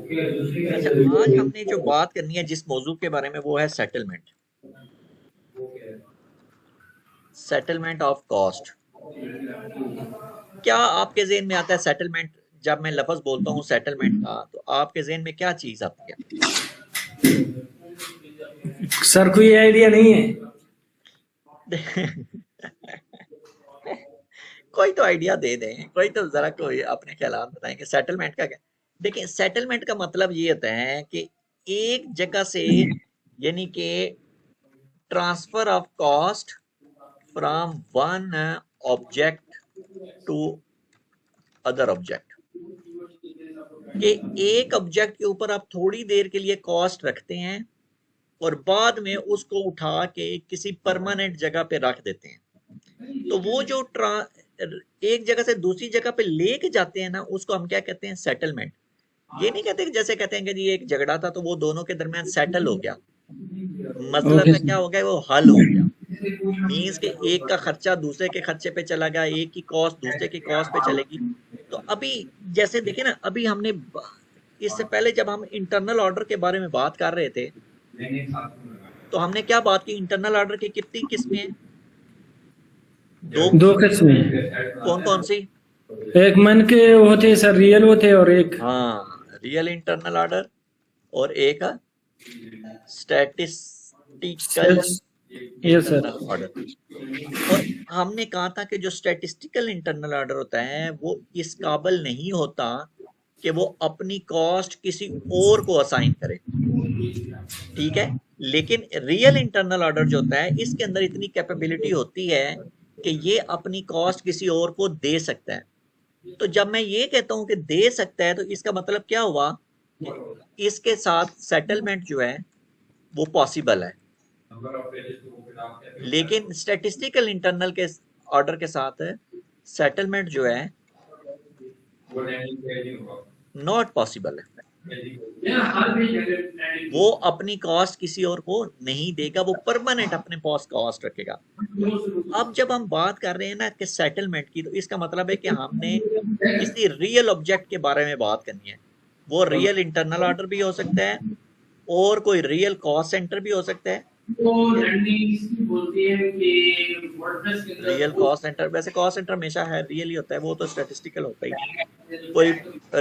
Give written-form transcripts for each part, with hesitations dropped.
अच्छा, आज हमने जो बात करनी है जिस मौजू के बारे में, वो है सेटलमेंट। Settlement of cost. क्या आपके ज़हन में आता है सेटलमेंट? जब मैं लफ्ज़ बोलता हूँ सेटलमेंट का, तो आपके ज़हन में क्या चीज़ आती है? सर कोई आइडिया नहीं है। कोई तो आइडिया दे दें, कोई तो जरा कोई अपने ख्यालात बताएंगे सेटलमेंट का क्या। देखिए, सेटलमेंट का मतलब ये होता है कि एक जगह से, यानी कि transfer of cost from one object to other object, कि एक ऑब्जेक्ट के ऊपर आप थोड़ी देर के लिए कॉस्ट रखते हैं और बाद में उसको उठा के किसी परमानेंट जगह पे रख देते हैं। तो वो जो एक जगह से दूसरी जगह पे लेके जाते हैं ना, उसको हम क्या कहते हैं? सेटलमेंट। ये नहीं कहते कि जैसे कहते हैं कि जी एक झगड़ा था तो वो दोनों के दरमियान सेटल हो गया, मतलब ओके है क्या हो गया, वो हल हो गया। मीन्स के एक का खर्चा दूसरे के खर्चे पे चला गया, एक की कॉस्ट दूसरे की कॉस्ट पे चलेगी। तो अभी जैसे देखे ना, अभी हमने इससे पहले जब हम इंटरनल ऑर्डर के बारे में बात कर रहे थे, तो हमने क्या बात की? इंटरनल ऑर्डर की कितनी किस्में हैं? दो। दो किस्में। कौन कौन सी? एक मन के होते सर, रियल होते, और एक हाँ, रियल इंटरनल ऑर्डर और एक statistical yes sir. Internal order. और हमने कहा था कि जो स्टैटिस्टिकल इंटरनल ऑर्डर होता है वो इस काबिल नहीं होता कि वो अपनी कॉस्ट किसी और को असाइन करे, ठीक है। लेकिन रियल इंटरनल ऑर्डर जो होता है, इसके अंदर इतनी कैपेबिलिटी होती है कि ये अपनी कॉस्ट किसी और को दे सकता है। तो जब मैं ये कहता हूं कि दे सकता है, तो इसका मतलब क्या हुआ कि इसके साथ सेटलमेंट जो है वो पॉसिबल है। लेकिन स्टैटिस्टिकल इंटरनल के ऑर्डर के साथ सेटलमेंट जो है नॉट पॉसिबल है। वो अपनी कॉस्ट किसी और को नहीं देगा, वो परमानेंट अपने पास कॉस्ट रखेगा। अब जब हम बात कर रहे हैं ना कि सेटलमेंट की, तो इसका मतलब है कि हमने किसी रियल ऑब्जेक्ट के बारे में बात करनी है। वो रियल इंटरनल ऑर्डर भी हो सकता है और कोई रियल कॉस्ट सेंटर भी हो सकता है। रियल कॉस्ट सेंटर, वैसे कॉस्ट सेंटर हमेशा है रियल ही होता है, वो तो स्टैटिस्टिकल होता ही नहीं। कोई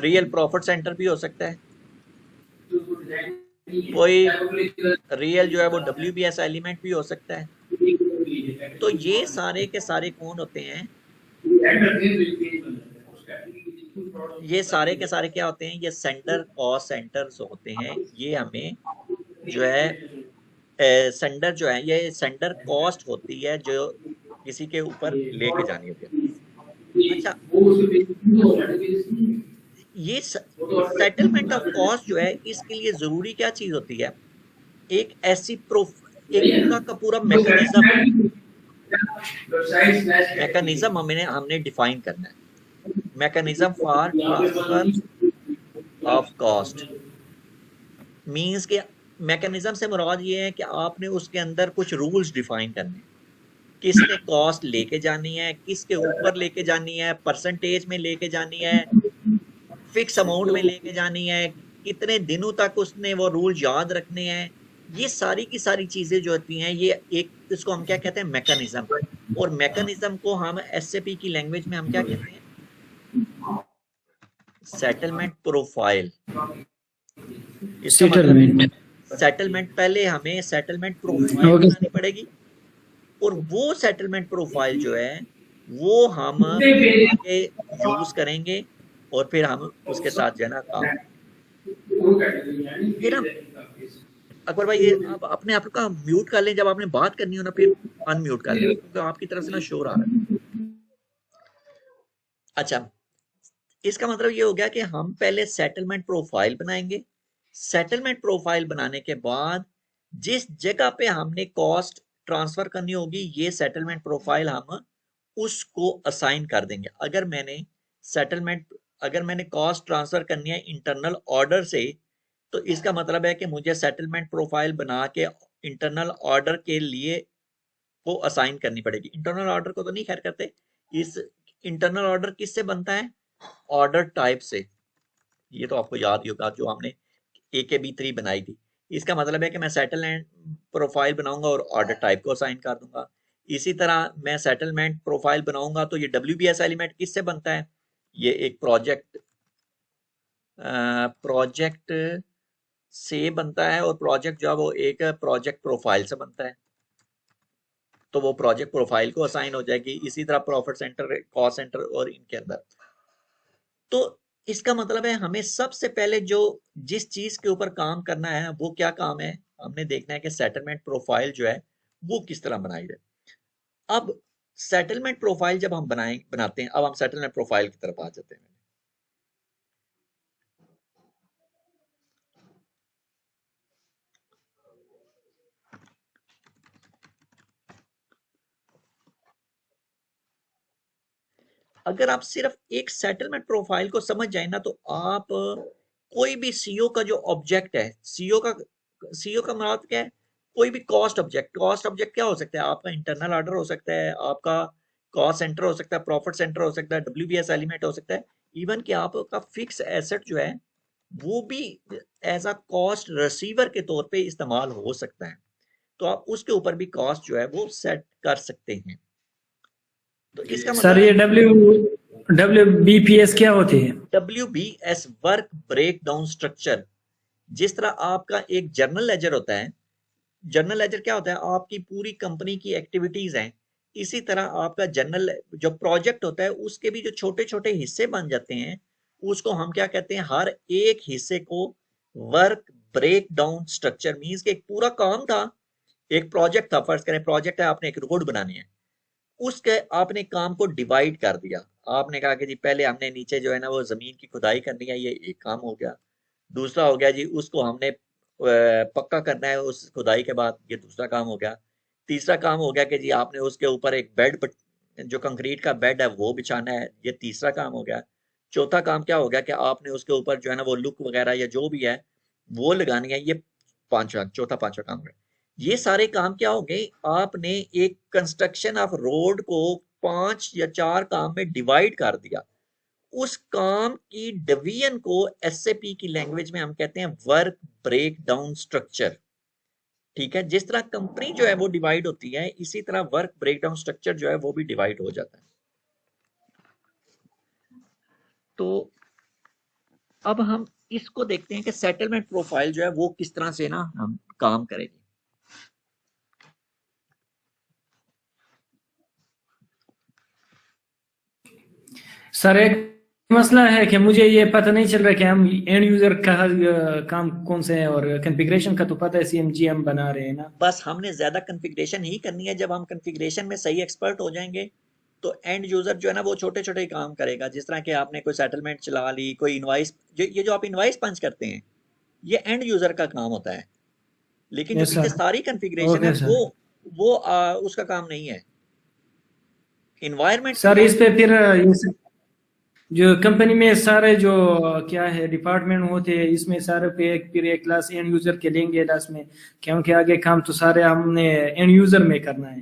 रियल प्रॉफिट सेंटर भी हो सकता है, कोई रियल जो है वो WBS एलिमेंट भी हो सकता है। तो ये सारे के सारे कौन होते हैं? ये सारे के सारे क्या होते हैं? ये सेंटर कॉस्ट सेंटर्स होते हैं। ये हमें जो है सेंडर जो है, ये सेंडर कॉस्ट होती है जो किसी के ऊपर लेके जानी होती है। अच्छा, ये सेटलमेंट ऑफ कॉस्ट जो है, इसके लिए जरूरी क्या चीज होती है? एक ऐसी प्रूफ, एक पूरा का पूरा मैकेनिज्म, मैकेनिज्म हमने डिफाइन करना है। Mechanism for transfer of cost means के, मैकेनिज्म से मुराद ये है कि आपने उसके अंदर कुछ रूल्स डिफाइन करने, किसने कॉस्ट लेके जानी है, किसके ऊपर लेके जानी है, परसेंटेज में लेके जानी है, फिक्स अमाउंट में लेके जानी है, कितने दिनों तक उसने वो रूल याद रखने हैं। ये सारी की सारी चीजें जो होती हैं, ये एक, इसको हम क्या कहते हैं? मैकेनिज्म। और मैकेनिज्म को हम SAP की लैंग्वेज में हम क्या कहते हैं? Settlement profile. इसका मतलब सेटलमेंट। सेटलमेंट, पहले हमें सेटलमेंट प्रोफाइल ओके बनानी पड़ेगी, और वो सेटलमेंट प्रोफाइल जो है वो हम आगे यूज करेंगे, और फिर हम उसके साथ जो है ना काम। फिर हम, अकबर भाई, ये आप अपने आप का म्यूट कर लें, जब आपने बात करनी हो ना फिर अनम्यूट कर लेना, क्योंकि आपकी तरफ से ना शोर आ रहा है। अच्छा, इसका मतलब ये हो गया कि हम पहले सेटलमेंट प्रोफाइल बनाएंगे। सेटलमेंट प्रोफाइल बनाने के बाद जिस जगह पे हमने कॉस्ट ट्रांसफर करनी होगी, ये सेटलमेंट प्रोफाइल हम उसको असाइन कर देंगे। अगर मैंने कॉस्ट ट्रांसफर करनी है इंटरनल ऑर्डर से, तो इसका मतलब है कि मुझे सेटलमेंट प्रोफाइल बना के इंटरनल ऑर्डर के लिए को असाइन करनी पड़ेगी। इंटरनल ऑर्डर को तो नहीं खैर करते। इस इंटरनल ऑर्डर किससे बनता है? ऑर्डर टाइप से। ये तो आपको याद ही होगा जो हमने AKB3 बनाई थी। इसका मतलब है कि मैं सेटलमेंट प्रोफाइल बनाऊंगा और ऑर्डर टाइप को असाइन कर दूंगा। इसी तरह मैं सेटलमेंट प्रोफाइल बनाऊंगा तो ये WBS एलिमेंट किससे बनता है? ये एक प्रोजेक्ट से बनता है, और प्रोजेक्ट जो है वो एक प्रोजेक्ट प्रोफाइल से बनता है, तो वो प्रोजेक्ट प्रोफाइल को असाइन हो जाएगी। इसी तरह प्रॉफिट सेंटर, कॉस्ट सेंटर और इनके अंदर। तो इसका मतलब है हमें सबसे पहले जो जिस चीज के ऊपर काम करना है वो क्या काम है, हमने देखना है कि सेटलमेंट प्रोफाइल जो है वो किस तरह बनाई जाए। अब सेटलमेंट प्रोफाइल जब हम बनाते हैं, अब हम सेटलमेंट प्रोफाइल की तरफ आ जाते हैं। अगर आप सिर्फ एक सेटलमेंट प्रोफाइल को समझ जाए ना, तो आप कोई भी सीओ का जो ऑब्जेक्ट है, सीओ का मतलब क्या है? कोई भी कॉस्ट ऑब्जेक्ट क्या हो सकता है? आपका इंटरनल ऑर्डर हो सकता है, आपका कॉस्ट सेंटर हो सकता है, प्रॉफिट सेंटर हो सकता है, WBS एलिमेंट हो सकता है, इवन कि आपका फिक्स एसेट जो है वो भी एज अ कॉस्ट रिसीवर के तौर पे इस्तेमाल हो सकता है। तो आप उसके ऊपर भी कॉस्ट जो है वो सेट कर सकते हैं। तो इसका सर मतलब है ये WBPS क्या होते हैं? WBS work breakdown structure. जिस तरह आपका एक जर्नल लेजर होता है, जर्नल लेजर क्या होता है? आपकी पूरी कंपनी की एक्टिविटीज हैं। इसी तरह आपका जर्नल जो प्रोजेक्ट होता है उसके भी जो छोटे छोटे हिस्से बन जाते हैं, उसको हम क्या कहते हैं? हर एक हिस्से को work breakdown structure means कि एक पूरा काम था, एक प्रोजेक्ट था, फर्ज करें प्रोजेक्ट है, आपने एक रोड बनानी है, उसके आपने काम को डिवाइड कर दिया। आपने कहा कि जी पहले हमने नीचे जो है ना वो जमीन की खुदाई करनी है, ये एक काम हो गया। दूसरा हो गया जी उसको हमने पक्का करना है, उस खुदाई के बाद, ये दूसरा काम हो गया। तीसरा काम हो गया कि जी आपने उसके ऊपर एक बेड, जो कंक्रीट का बेड है वो बिछाना है, ये तीसरा काम हो गया। चौथा काम क्या हो गया कि आपने उसके ऊपर जो है ना वो लुक वगैरह या जो भी है वो लगानी है, ये चौथा पांचवा काम हो गया। ये सारे काम क्या हो गए? आपने एक कंस्ट्रक्शन ऑफ रोड को 5 या 4 काम में डिवाइड कर दिया। उस काम की डिवीजन को एसएपी की लैंग्वेज में हम कहते हैं वर्क ब्रेक डाउन स्ट्रक्चर। ठीक है, जिस तरह कंपनी जो है वो डिवाइड होती है, इसी तरह वर्क ब्रेक डाउन स्ट्रक्चर जो है वो भी डिवाइड हो जाता है। तो अब हम इसको देखते हैं कि सेटलमेंट प्रोफाइल जो है वो किस तरह से ना हम काम करेगी। सर एक मसला है कि मुझे ये पता नहीं चल रहा कि हम एंड यूजर का काम कौन से है, और कॉन्फ़िगरेशन का तो पता है, CMGM बना रहे हैं ना। बस हमने ज्यादा कॉन्फ़िगरेशन ही करनी है। जब हम कॉन्फ़िगरेशन में सही एक्सपर्ट हो जाएंगे तो एंड यूजर जो है ना वो छोटे छोटे काम करेगा। जिस तरह के आपने कोई सेटलमेंट चला ली, कोई इनवाइस, ये जो आप इनवाइस पंच करते हैं, ये एंड यूजर का काम होता है। लेकिन जो यस पीछे सर। सारी कॉन्फ़िगरेशन है ओके सर। वो उसका काम नहीं है। इन्वायरमेंट सर क्या इस है? पे फिर जो कंपनी में सारे जो क्या है डिपार्टमेंट होते हैं, इसमें सारे पे फिर एक क्लास एंड यूजर के लेंगे लास्ट में, क्योंकि आगे काम तो सारे हमने एंड यूजर में करना है।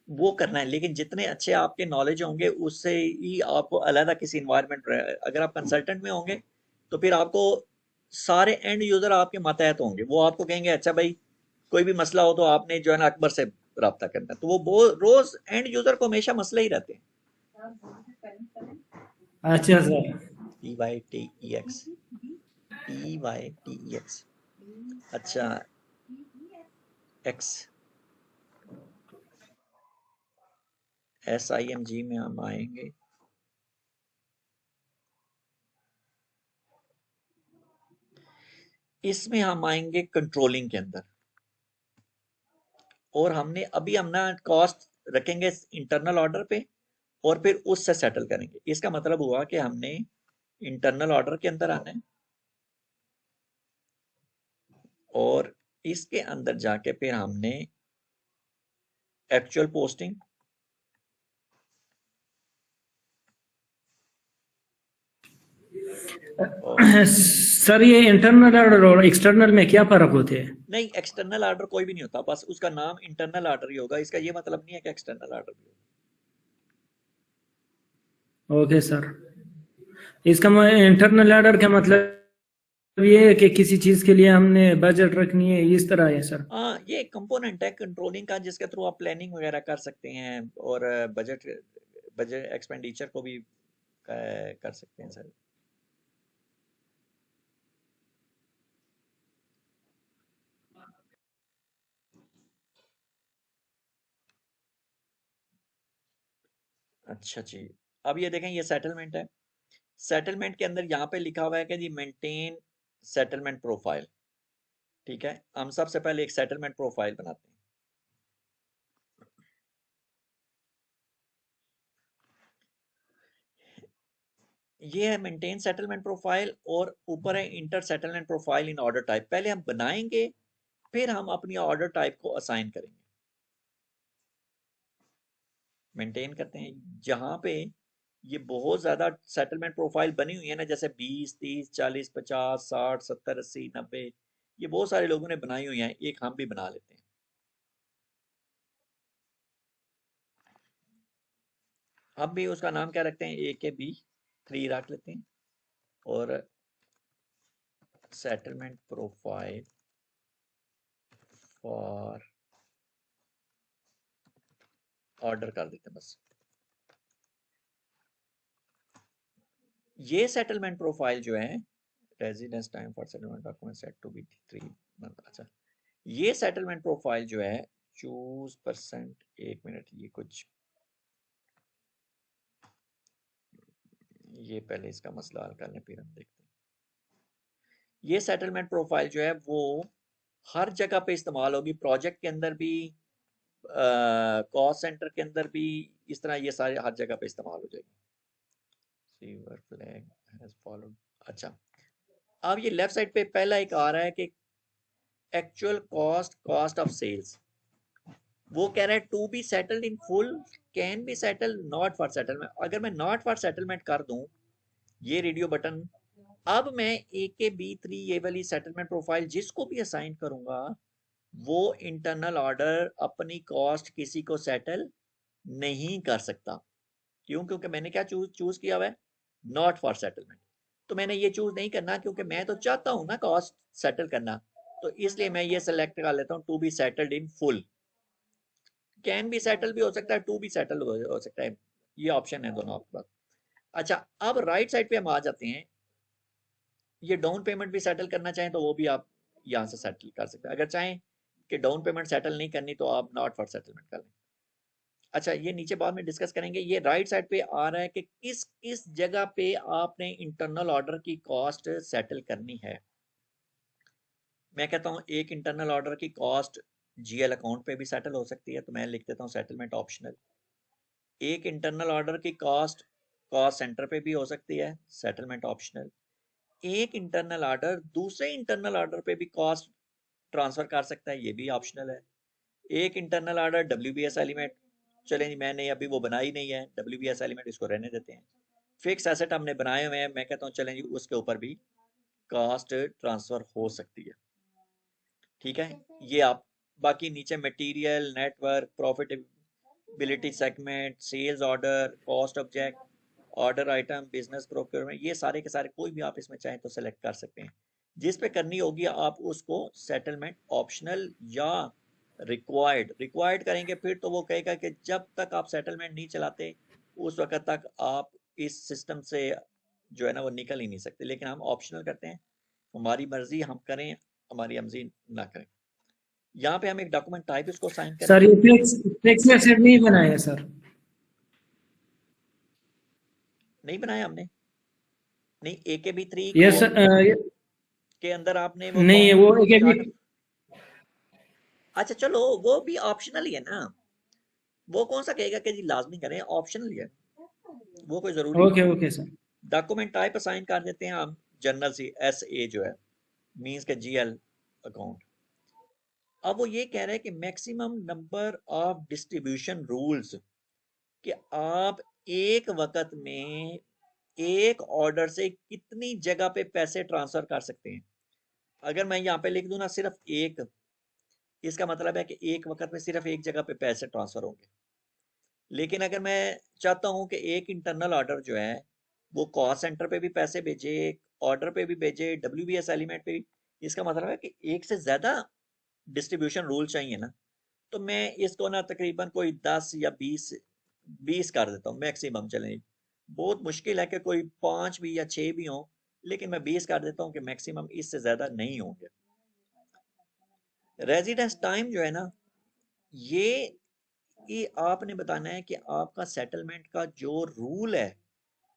वो करना है, लेकिन जितने अच्छे आपके नॉलेज होंगे उससे ही आपको अलग किसी इन्वायरमेंट, अगर आप कंसल्टेंट में होंगे तो फिर आपको सारे एंड यूजर आपके मातहत होंगे। वो आपको कहेंगे अच्छा भाई कोई भी मसला हो तो आपने जो है ना अकबर से रब्ता करना है। तो वो रोज एंड यूजर को हमेशा मसले ही रहते हैं। अच्छा सर। TYTEX, TYTEX, अच्छा, एक्स, SIMG में हम आएंगे। इसमें हम आएंगे कंट्रोलिंग के अंदर, और हमने अभी हम ना कॉस्ट रखेंगे इंटरनल ऑर्डर पे, और फिर उससे सेटल करेंगे। इसका मतलब हुआ कि हमने इंटरनल ऑर्डर के अंदर आना है, और इसके अंदर जाके फिर हमने एक्चुअल पोस्टिंग, और सर ये इंटरनल ऑर्डर और एक्सटर्नल में क्या फर्क होते हैं? नहीं, एक्सटर्नल ऑर्डर कोई भी नहीं होता, बस उसका नाम इंटरनल ऑर्डर ही होगा। इसका ये मतलब नहीं है कि एक्सटर्नल ऑर्डर भी होगा। Okay sir. इसका इंटरनल ऑर्डर का मतलब ये है कि किसी चीज के लिए हमने बजट रखनी है, इस तरह है सर? हाँ, ये कंपोनेंट है कंट्रोलिंग का, जिसके थ्रू आप प्लानिंग वगैरह कर सकते हैं और बजट बजट एक्सपेंडिचर को भी कर सकते हैं सर। अच्छा जी, अब ये देखें, ये सेटलमेंट है। सेटलमेंट के अंदर यहाँ पे लिखा हुआ है कि जी मेंटेन सेटलमेंट प्रोफाइल। ठीक है, हम सबसे पहले एक सेटलमेंट प्रोफाइल बनाते हैं। ये है मेंटेन सेटलमेंट प्रोफाइल और ऊपर है inter settlement profile in order type. पहले हम बनाएंगे, फिर हम अपनी ऑर्डर टाइप को असाइन करेंगे। मेंटेन करते हैं जहां पे ये बहुत ज्यादा सेटलमेंट प्रोफाइल बनी हुई है ना, जैसे 20, 30, 40, 50, 60, 70, 80, 90, ये बहुत सारे लोगों ने बनाई हुई है, एक हम भी बना लेते हैं। हम भी उसका नाम क्या रखते हैं, AKB3 रख लेते हैं और सेटलमेंट प्रोफाइल फॉर ऑर्डर कर देते हैं बस। ये सेटलमेंट प्रोफाइल जो है, residence time for settlement document set to be 3 month. अच्छा, ये सेटलमेंट प्रोफाइल जो है, चूज परसेंट, 1 मिनट, ये कुछ, ये पहले इसका मसला हल कर लें फिर हम देखते हैं। ये सेटलमेंट प्रोफाइल जो है वो हर जगह पे इस्तेमाल होगी, प्रोजेक्ट के अंदर भी, कॉस्ट सेंटर के अंदर भी, इस तरह ये सारे हर जगह पे इस्तेमाल हो जाएगी। Receiver flag has followed. अच्छा, अब ये लेफ्ट साइड पे पहला एक आ रहा है कि एक्चुअल कॉस्ट ऑफ सेल्स। वो कह रहा है to be settled in full, can be settled, not for settlement. अगर मैं नॉट फॉर सेटलमेंट कर दूं, ये रेडियो बटन, अब मैं AKB3 ये वाली सेटलमेंट प्रोफाइल जिसको भी असाइन करूंगा, वो इंटरनल ऑर्डर अपनी कॉस्ट किसी को सेटल नहीं कर सकता। क्यों? क्योंकि मैंने क्या चूज किया हुआ है, नॉट फॉर सेटलमेंट। तो मैंने ये चूज नहीं करना, क्योंकि मैं तो चाहता हूं ना कॉस्ट सेटल करना, तो इसलिए मैं ये सेलेक्ट कर लेता हूं, to be settled in full. Can be settle भी हो सकता है, टू बी सेटल हो सकता है, ये ऑप्शन है दोनों आपके पास। अच्छा, अब राइट साइड पे हम आ जाते हैं। ये डाउन पेमेंट भी सेटल करना चाहें तो वो भी आप यहाँ से सेटल कर सकते हैं। अगर चाहें कि डाउन पेमेंट सेटल नहीं करनी तो आप नॉट फॉर सेटलमेंट कर लें। अच्छा, ये नीचे बाद में डिस्कस करेंगे। ये राइट साइड पे आ रहा है कि किस किस जगह पे आपने इंटरनल ऑर्डर की कॉस्ट सेटल करनी है। मैं कहता हूँ एक इंटरनल ऑर्डर की कॉस्ट GL अकाउंट पे भी सेटल हो सकती है, तो मैं लिख देता हूँ सेटलमेंट ऑप्शनल। एक इंटरनल ऑर्डर की कॉस्ट कॉस्ट सेंटर पे भी हो सकती है, सेटलमेंट ऑप्शनल। एक इंटरनल ऑर्डर दूसरे इंटरनल ऑर्डर पे भी कॉस्ट ट्रांसफर कर सकता है, ये भी ऑप्शनल है। एक इंटरनल ऑर्डर WBS एलिमेंट, चलें जी, मैंने अभी वो बनाई नहीं है WBS एलिमेंट, इसको रहने देते हैं। फिक्स एसेट हमने बनाए हुए हैं, मैं कहता हूँ चलें जी उसके ऊपर भी कॉस्ट ट्रांसफर हो सकती है। ठीक है, ये आप बाकी नीचे material, network, profitability segment, sales order, cost object, order item, business procurement, ये सारे के सारे कोई भी आप इसमें चाहें तो सेलेक्ट कर सकते हैं। जिस पे करनी होगी आप उसको सेटलमेंट ऑप्शनल या रिक्वायर्ड करेंगे, फिर तो वो कहेगा कि जब तक आप सेटलमेंट नहीं चलाते उस वक्त तक आप इस सिस्टम से जो है ना वो निकल ही नहीं सकते। लेकिन हम ऑप्शनल करते हैं, हमारी मर्जी, हम करें, हमारी मर्जी ना करें। यहाँ पे हम एक डॉक्यूमेंट टाइप इसको साइन सर करेंगे। ये फ्लेक्स एसेट नहीं बनाया सर? नहीं बनाया हमने, नहीं, AKB3 को यस। के अंदर आपने वो नहीं, वो एक चार्ट। अच्छा चलो, वो भी ऑप्शनल ही है ना, वो कौन सा कहेगा कि जी लाजमी करें, ऑप्शनल ही है, वो कोई जरूरी नहीं ओके है। Okay sir. Document type assign कर देते हैं हम जनरल सी SA जो है, मींस के GL अकाउंट। अब वो ये कह रहे हैं कि maximum number of distribution rules, कि आप एक वक्त में एक ऑर्डर से कितनी जगह पे पैसे ट्रांसफर कर सकते हैं। अगर मैं यहाँ पे लिख दूं ना सिर्फ एक, इसका मतलब है कि एक वक्त में सिर्फ एक जगह पे पैसे ट्रांसफर होंगे। लेकिन अगर मैं चाहता हूं कि एक इंटरनल ऑर्डर जो है वो कॉस्ट सेंटर पे भी पैसे भेजे, ऑर्डर पे भी भेजे, WBS एलिमेंट पे भी। इसका मतलब है कि एक से ज्यादा डिस्ट्रीब्यूशन रूल चाहिए ना, तो मैं इसको ना तकरीबन कोई 10 या 20 कर देता हूँ मैक्सिमम। चलें, बहुत मुश्किल है कि कोई 5 भी या 6 भी हो, लेकिन मैं 20 कर देता हूँ कि मैक्सिमम इससे ज्यादा नहीं होंगे। रेजिडेंस टाइम जो है ना, ये आपने बताना है कि आपका सेटलमेंट का जो रूल है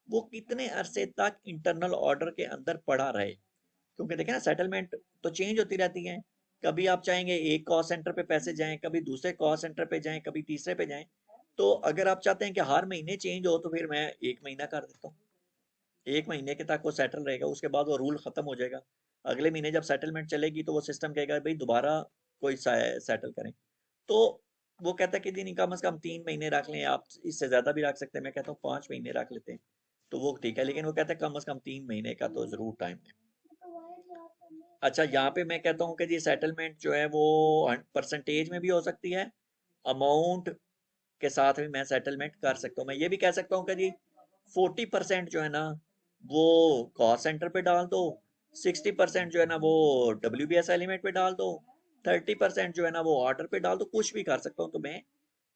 वो कितने अरसे तक इंटरनल ऑर्डर के अंदर पड़ा रहे। क्योंकि देखें ना, सेटलमेंट तो चेंज होती रहती है। कभी आप चाहेंगे एक कॉस्ट सेंटर पे पैसे जाएं, कभी दूसरे कॉस्ट सेंटर पे जाएं, कभी तीसरे पे जाएं। तो अगर आप चाहते हैं कि हर महीने चेंज हो, तो फिर मैं 1 महीना कर देता हूँ। 1 महीने के तक वो सेटल रहेगा, उसके बाद वो रूल खत्म हो जाएगा। अगले महीने जब सेटलमेंट चलेगी तो वो सिस्टम कहेगा भाई दोबारा कोई सेटल करें। तो वो कहता है कि नहीं, कम से कम 3 महीने रख लें, आप इससे ज्यादा भी रख सकते हैं। मैं कहता हूँ 5 महीने रख लेते हैं, तो वो ठीक है, लेकिन वो कहता है कम से कम 3 महीने का तो जरूर टाइम दें। अच्छा, यहाँ पे मैं कहता हूँ कि जी सेटलमेंट जो है वो परसेंटेज में भी हो सकती है, अमाउंट के साथ भी मैं सेटलमेंट कर सकता हूँ। मैं ये भी कह सकता हूँ कि जी 40% जो है ना वो कॉस्ट सेंटर पे डाल दो, 60% जो है ना वो WBS एलिमेंट पे डाल दो, 30% जो है ना वो ऑर्डर पे डाल दो। कुछ भी कर सकता हूँ, तो मैं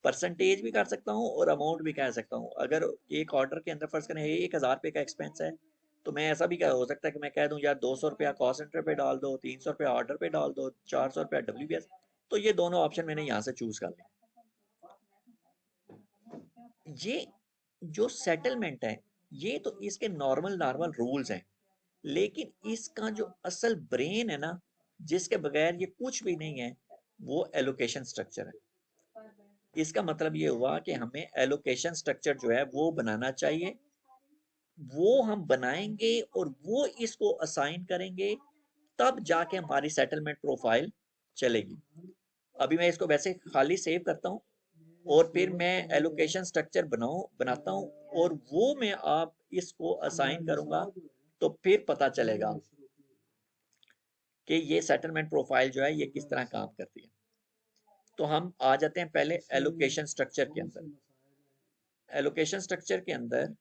परसेंटेज भी कर सकता हूँ और अमाउंट भी कह सकता हूँ। अगर एक ऑर्डर के अंदर फर्ज करें 1,000 रुपये का एक्सपेंस है, तो मैं ऐसा भी हो सकता है कि मैं कह दूं यार 200 रुपया कॉस्ट सेंटर पे डाल दो, 300 रुपया ऑर्डर पे डाल दो, 400 रुपया WBS। तो ये दोनों ऑप्शन मैंने यहाँ से चूज कर लिया। ये जो सेटलमेंट है, ये तो इसके नॉर्मल नॉर्मल रूल्स हैं, लेकिन इसका जो असल ब्रेन है ना, जिसके बगैर ये कुछ भी नहीं है, वो एलोकेशन स्ट्रक्चर है। इसका मतलब ये हुआ कि हमें एलोकेशन स्ट्रक्चर जो है वो बनाना चाहिए। वो हम बनाएंगे और वो इसको असाइन करेंगे, तब जाके हमारी सेटलमेंट प्रोफाइल चलेगी। अभी मैं इसको वैसे खाली सेव करता हूँ और फिर मैं एलोकेशन स्ट्रक्चर बनाता हूँ और वो मैं आप इसको असाइन करूंगा, तो फिर पता चलेगा कि ये सेटलमेंट प्रोफाइल जो है ये किस तरह काम करती है। तो हम आ जाते हैं पहले एलोकेशन स्ट्रक्चर के अंदर। एलोकेशन स्ट्रक्चर के अंदर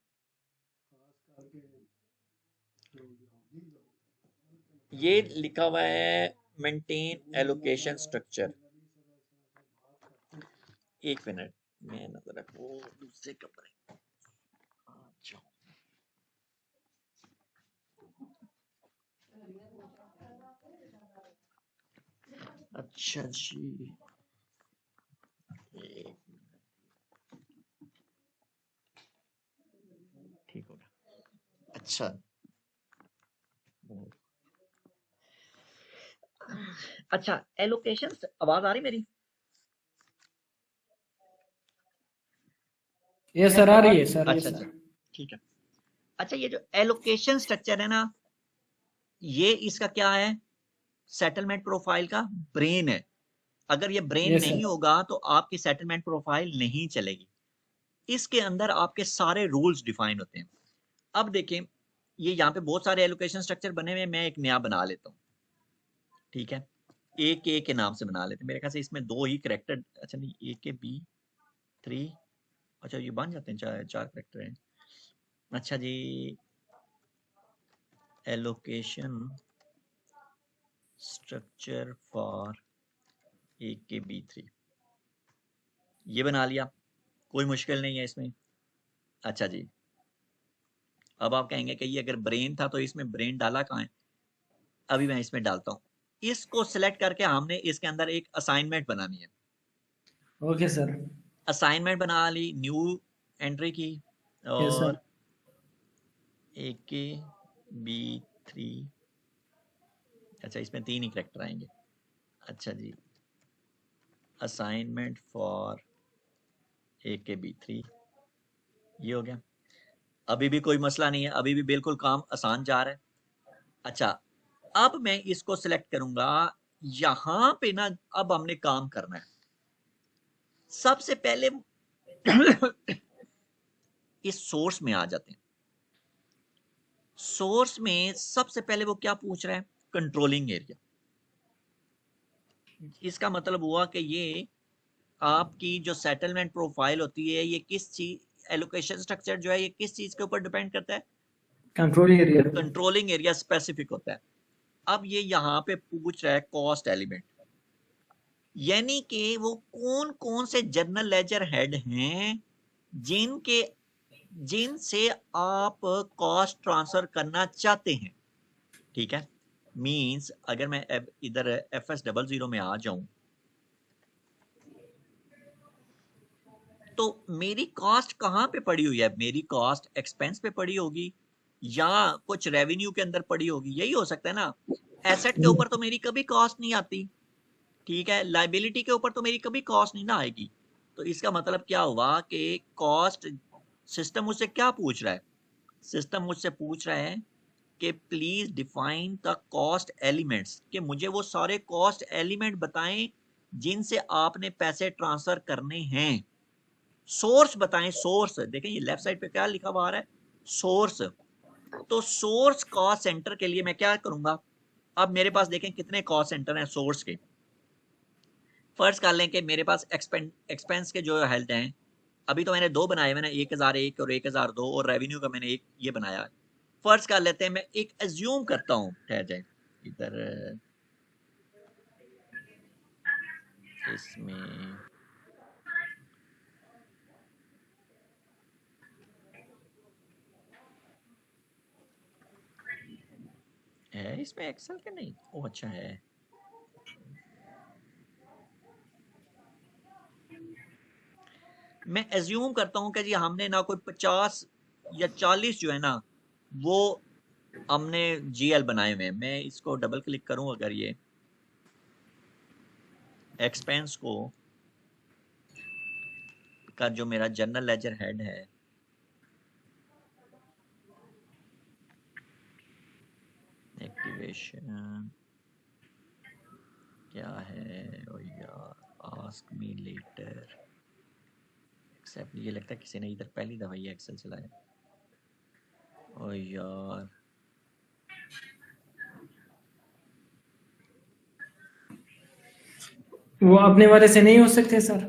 ये लिखा हुआ है मेंटेन एलोकेशन स्ट्रक्चर। एक मिनट, मैं नजर वो दूसरे कमरे आ जाऊं। अच्छा जी, एक ठीक होगा। अच्छा, अच्छा एलोकेशन, आवाज आ रही मेरी? ये सर आ रही है सर, ये अच्छा अच्छा, सर। ठीक है। अच्छा, ये जो एलोकेशन स्ट्रक्चर है ना, ये इसका क्या है? सेटलमेंट प्रोफाइल का ब्रेन है। अगर ये ब्रेन ये नहीं सर। होगा तो आपकी सेटलमेंट प्रोफाइल नहीं चलेगी। इसके अंदर आपके सारे रूल्स डिफाइन होते हैं। अब देखें, ये यहाँ पे बहुत सारे एलोकेशन स्ट्रक्चर बने हुए, मैं एक नया बना लेता हूँ। ठीक है, के नाम से बना लेते हैं। मेरे ख्याल से इसमें 2 ही करेक्टर, अच्छा नहीं, AK B3, अच्छा ये बन जाते हैं, चार चार करेक्टर हैं। अच्छा जी, allocation structure for AK B3 ये बना लिया, कोई मुश्किल नहीं है इसमें। अच्छा जी, अब आप कहेंगे कि ये अगर ब्रेन था तो इसमें ब्रेन डाला कहाँ है? अभी मैं इसमें डालता हूँ। इसको सिलेक्ट करके हमने इसके अंदर एक असाइनमेंट बनानी है। Okay sir. असाइनमेंट बना ली, न्यू एंट्री की, यस सर। और AK B3, अच्छा इसमें 3 ही करेक्टर आएंगे। अच्छा जी, असाइनमेंट फॉर AK B3 ये हो गया। अभी भी कोई मसला नहीं है, अभी भी बिल्कुल काम आसान जा रहा है। अच्छा, अब मैं इसको सिलेक्ट करूंगा, यहां पे ना अब हमने काम करना है। सबसे पहले इस सोर्स में आ जाते हैं। सोर्स में सबसे पहले वो क्या पूछ रहा है? Controlling area. इसका मतलब हुआ कि ये आपकी जो सेटलमेंट प्रोफाइल होती है, ये किस चीज, एलोकेशन स्ट्रक्चर जो है ये किस चीज के ऊपर डिपेंड करता है? Control area. Controlling area specific होता है। अब ये यहाँ पे पूछ रहा है कॉस्ट एलिमेंट, यानी कि वो कौन कौन से जर्नल लेजर हेड हैं जिनके जिनसे आप कॉस्ट ट्रांसफर करना चाहते हैं। ठीक है, मींस अगर मैं इधर FS00 में आ जाऊं तो मेरी कॉस्ट कहाँ पे पड़ी हुई है? मेरी कॉस्ट एक्सपेंस पे पड़ी होगी या कुछ रेवेन्यू के अंदर पड़ी होगी, यही हो सकता है ना। एसेट के ऊपर तो मेरी कभी कॉस्ट नहीं आती, ठीक है, लाइबिलिटी के ऊपर तो मेरी कभी कॉस्ट नहीं ना आएगी। तो इसका मतलब क्या हुआ कि कॉस्ट सिस्टम मुझसे क्या पूछ रहा है? सिस्टम मुझसे पूछ रहा है कि please define the cost elements, कि मुझे वो सारे कॉस्ट एलिमेंट बताएं जिनसे आपने पैसे ट्रांसफर करने हैं। सोर्स बताएं, सोर्स देखें ये लेफ्ट साइड पे क्या लिखा हुआ आ रहा है, सोर्स। तो सोर्स कॉस्ट सेंटर के लिए मैं क्या करूंगा? अब मेरे पास देखें कितने कॉस्ट सेंटर हैं सोर्स के। फर्ज कर लें कि मेरे पास एक्सपेंस के जो हेड हैं, अभी तो मैंने दो बनाए हुए ना, 1001 और 1002, और रेवेन्यू का मैंने एक ये बनाया। फर्ज कर लेते हैं, मैं एक एज्यूम करता हूँ, ठहर जाए इधर इसमें है, इसमें एक्सेल के नहीं, ओ अच्छा है। मैं एज्यूम करता हूँ कि जी हमने ना कोई 50 या 40 जो है ना वो हमने जीएल बनाए हुए हैं। मैं इसको डबल क्लिक करूं, अगर ये एक्सपेंस को का जो मेरा जनरल लेजर हेड है, एक्टिवेशन क्या है, ओ यार, आस्क मी लेटर एक्सेप्ट, ये लगता है किसी ने इधर पहली दफा ये एक्सेल चलाया। ओ यार, वो अपने वाले से नहीं हो सकते सर?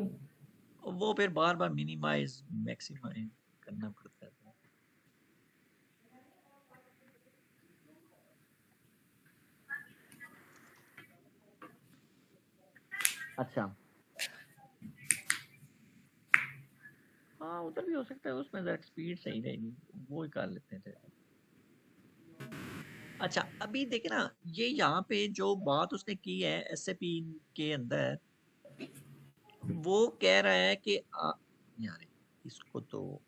वो फिर बार बार मिनिमाइज मैक्सिमाइज करना पड़ता है। अच्छा, हाँ उधर भी हो सकता है, उसमें जरा स्पीड सही रहेगी, वो ही कर लेते थे। अच्छा, अभी देखे ना, ये यहाँ पे जो बात उसने की है एसएपी के अंदर, वो कह रहा है कि यार इसको तो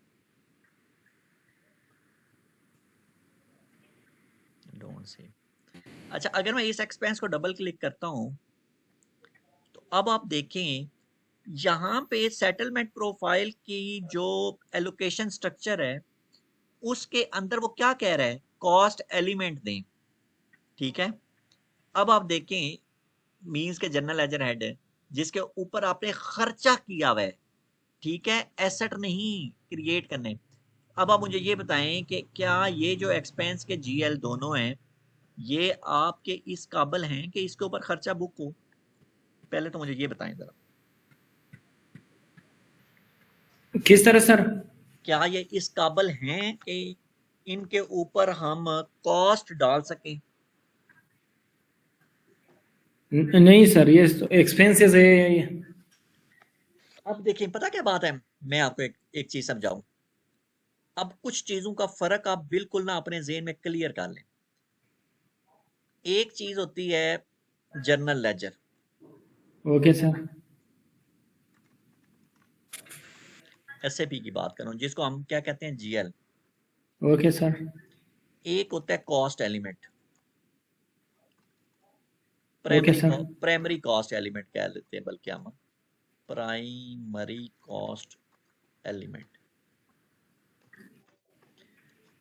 डोंट से। अच्छा, अगर मैं इस एक्सपेंस को डबल क्लिक करता हूं तो अब आप देखें यहाँ पे सेटलमेंट प्रोफाइल की जो एलोकेशन स्ट्रक्चर है उसके अंदर वो क्या कह रहा है, कॉस्ट एलिमेंट दें। ठीक है, अब आप देखें मींस के जनरल लेजर हेड है जिसके ऊपर आपने खर्चा किया हुआ है, ठीक है, एसेट नहीं क्रिएट करने। अब आप मुझे ये बताएं कि क्या ये जो एक्सपेंस के जीएल दोनों हैं ये आपके इस काबिल हैं कि इसके ऊपर खर्चा बुक हो? पहले तो मुझे ये बताएं जरा, किस तरह सर? क्या ये इस काबिल हैं कि इनके ऊपर हम कॉस्ट डाल सकें? नहीं सर, ये एक्सपेंसेस है। अब देखिए, पता क्या बात है, मैं आपको एक चीज समझाऊं। अब कुछ चीजों का फर्क आप बिल्कुल ना अपने जेहन में क्लियर कर लें। एक चीज होती है journal ledger, okay sir. SAP की बात करूं जिसको हम क्या कहते हैं, जीएल। Okay sir. एक होता है cost element, okay sir. Primary cost element कह लेते हैं, बल्कि हम प्राइमरी कॉस्ट एलिमेंट।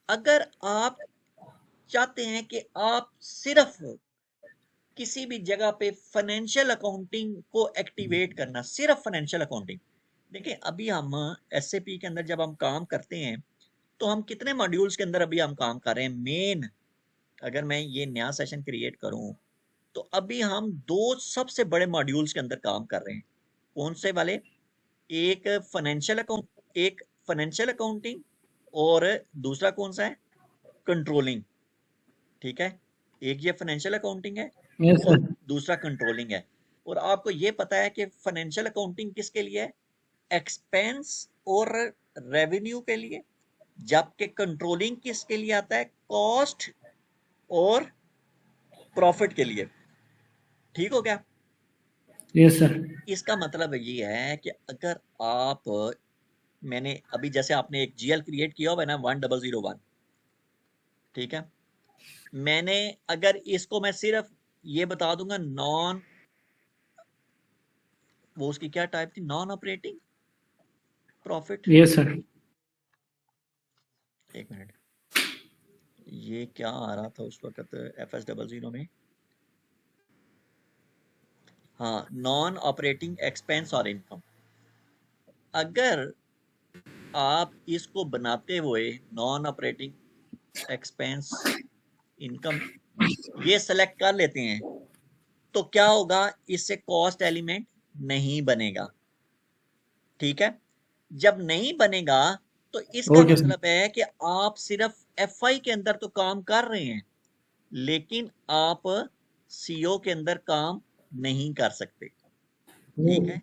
अगर आप चाहते हैं कि आप सिर्फ किसी भी जगह पे फाइनेंशियल अकाउंटिंग को एक्टिवेट करना, सिर्फ फाइनेंशियल अकाउंटिंग। देखिए अभी हम एसएपी के अंदर जब हम काम करते हैं तो हम कितने मॉड्यूल्स के अंदर अभी हम काम कर रहे हैं मेन। अगर मैं ये नया सेशन क्रिएट करूं तो अभी हम दो सबसे बड़े मॉड्यूल्स के अंदर काम कर रहे हैं। कौन से वाले? एक फाइनेंशियल अकाउंट, एक फाइनेंशियल अकाउंटिंग, और दूसरा कौन सा है, कंट्रोलिंग, ठीक है। एक ये फाइनेंशियल अकाउंटिंग है यस और सर। दूसरा कंट्रोलिंग है। और आपको ये पता है कि फाइनेंशियल अकाउंटिंग किसके लिए है? एक्सपेंस और रेवेन्यू के लिए, जबकि कंट्रोलिंग किसके लिए आता है? कॉस्ट और प्रॉफिट के लिए। ठीक हो गया? Yes sir. इसका मतलब ये है कि अगर आप, मैंने अभी जैसे आपने एक जीएल क्रिएट किया हुआ है ना 1001, ठीक है, मैंने अगर इसको मैं सिर्फ ये बता दूंगा नॉन, वो उसकी क्या टाइप थी, non operating profit. Yes sir. एक मिनट, ये क्या आ रहा था उस वक्त FS00 में? हाँ, नॉन ऑपरेटिंग एक्सपेंस और इनकम। अगर आप इसको बनाते हुए नॉन ऑपरेटिंग एक्सपेंस इनकम ये सेलेक्ट कर लेते हैं तो क्या होगा? इससे कॉस्ट एलिमेंट नहीं बनेगा, ठीक है। जब नहीं बनेगा तो इसका ओके सर। मतलब है कि आप सिर्फ एफआई के अंदर तो काम कर रहे हैं, लेकिन आप सीओ के अंदर काम नहीं कर सकते, ठीक है।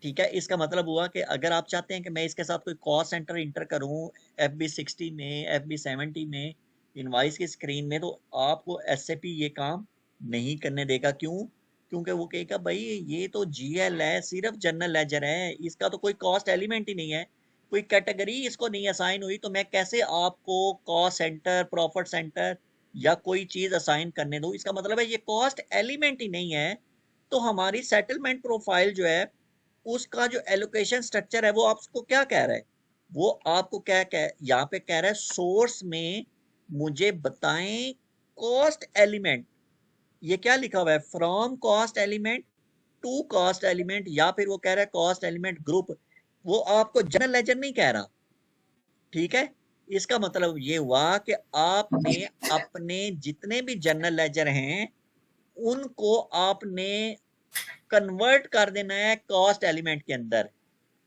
ठीक है, इसका मतलब हुआ कि अगर आप चाहते हैं कि मैं इसके साथ कोई कॉस्ट सेंटर इंटर करूं FB60 में, FB70 में, इनवाइस की स्क्रीन में, तो आपको एसएपी ये काम नहीं करने देगा। क्यों? क्योंकि वो कहेगा भाई ये तो जीएल है, सिर्फ जनरल लेजर है, इसका तो कोई कॉस्ट एलिमेंट ही नहीं है, कोई कैटेगरी इसको नहीं असाइन हुई, तो मैं कैसे आपको कॉस्ट सेंटर, प्रॉफिट सेंटर या कोई चीज असाइन करने दूं? इसका मतलब है ये कॉस्ट एलिमेंट ही नहीं है। तो हमारी सेटलमेंट प्रोफाइल जो है उसका जो एलोकेशन स्ट्रक्चर है वो आपको क्या कह रहा है? वो आपको क्या कह यहाँ पे कह रहा है, सोर्स में मुझे बताएं कॉस्ट एलिमेंट। ये क्या लिखा हुआ है? From cost element to cost element, या फिर वो कह रहा है कॉस्ट एलिमेंट ग्रुप। वो आपको जनरल लेजर नहीं कह रहा, ठीक है। इसका मतलब ये हुआ कि आपने अपने जितने भी जनरल लेजर हैं उनको आपने कन्वर्ट कर देना है कॉस्ट एलिमेंट के अंदर।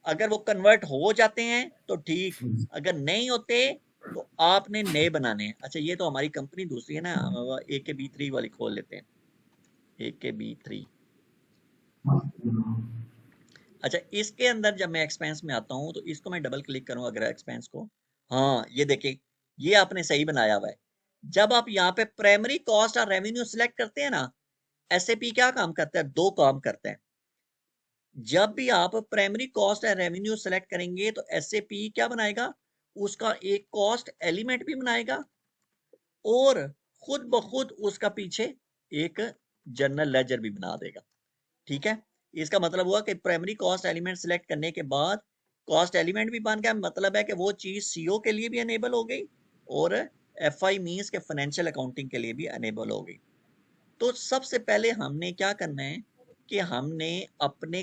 अगर वो कन्वर्ट हो जाते हैं तो ठीक, अगर नहीं होते तो आपने नए बनाने हैं। अच्छा, ये तो हमारी कंपनी दूसरी है ना, AKB3 वाली खोल लेते हैं, AKB3। अच्छा, इसके अंदर जब मैं एक्सपेंस में आता हूं तो इसको मैं डबल क्लिक करूं अगर एक्सपेंस को, हाँ ये देखें, ये आपने सही बनाया हुआ है। जब आप यहाँ पे प्राइमरी कॉस्ट और रेवेन्यू सिलेक्ट करते हैं ना, एसएपी क्या काम करता है? दो काम करते हैं। जब भी आप primary cost and revenue select करेंगे तो एसएपी क्या बनाएगा? उसका एक कॉस्ट एलिमेंट भी बनाएगा और खुद ब खुद उसका पीछे एक जनरल लेजर भी बना देगा, ठीक है। इसका मतलब हुआ कि प्राइमरी कॉस्ट एलिमेंट सेलेक्ट करने के बाद कॉस्ट एलिमेंट भी बन गया, मतलब है कि वो चीज सीओ के लिए भी अनेबल हो गई और एफआई मींस के फाइनेंशियल अकाउंटिंग के लिए भी अनेबल हो गई। तो सबसे पहले हमने क्या करना है कि हमने अपने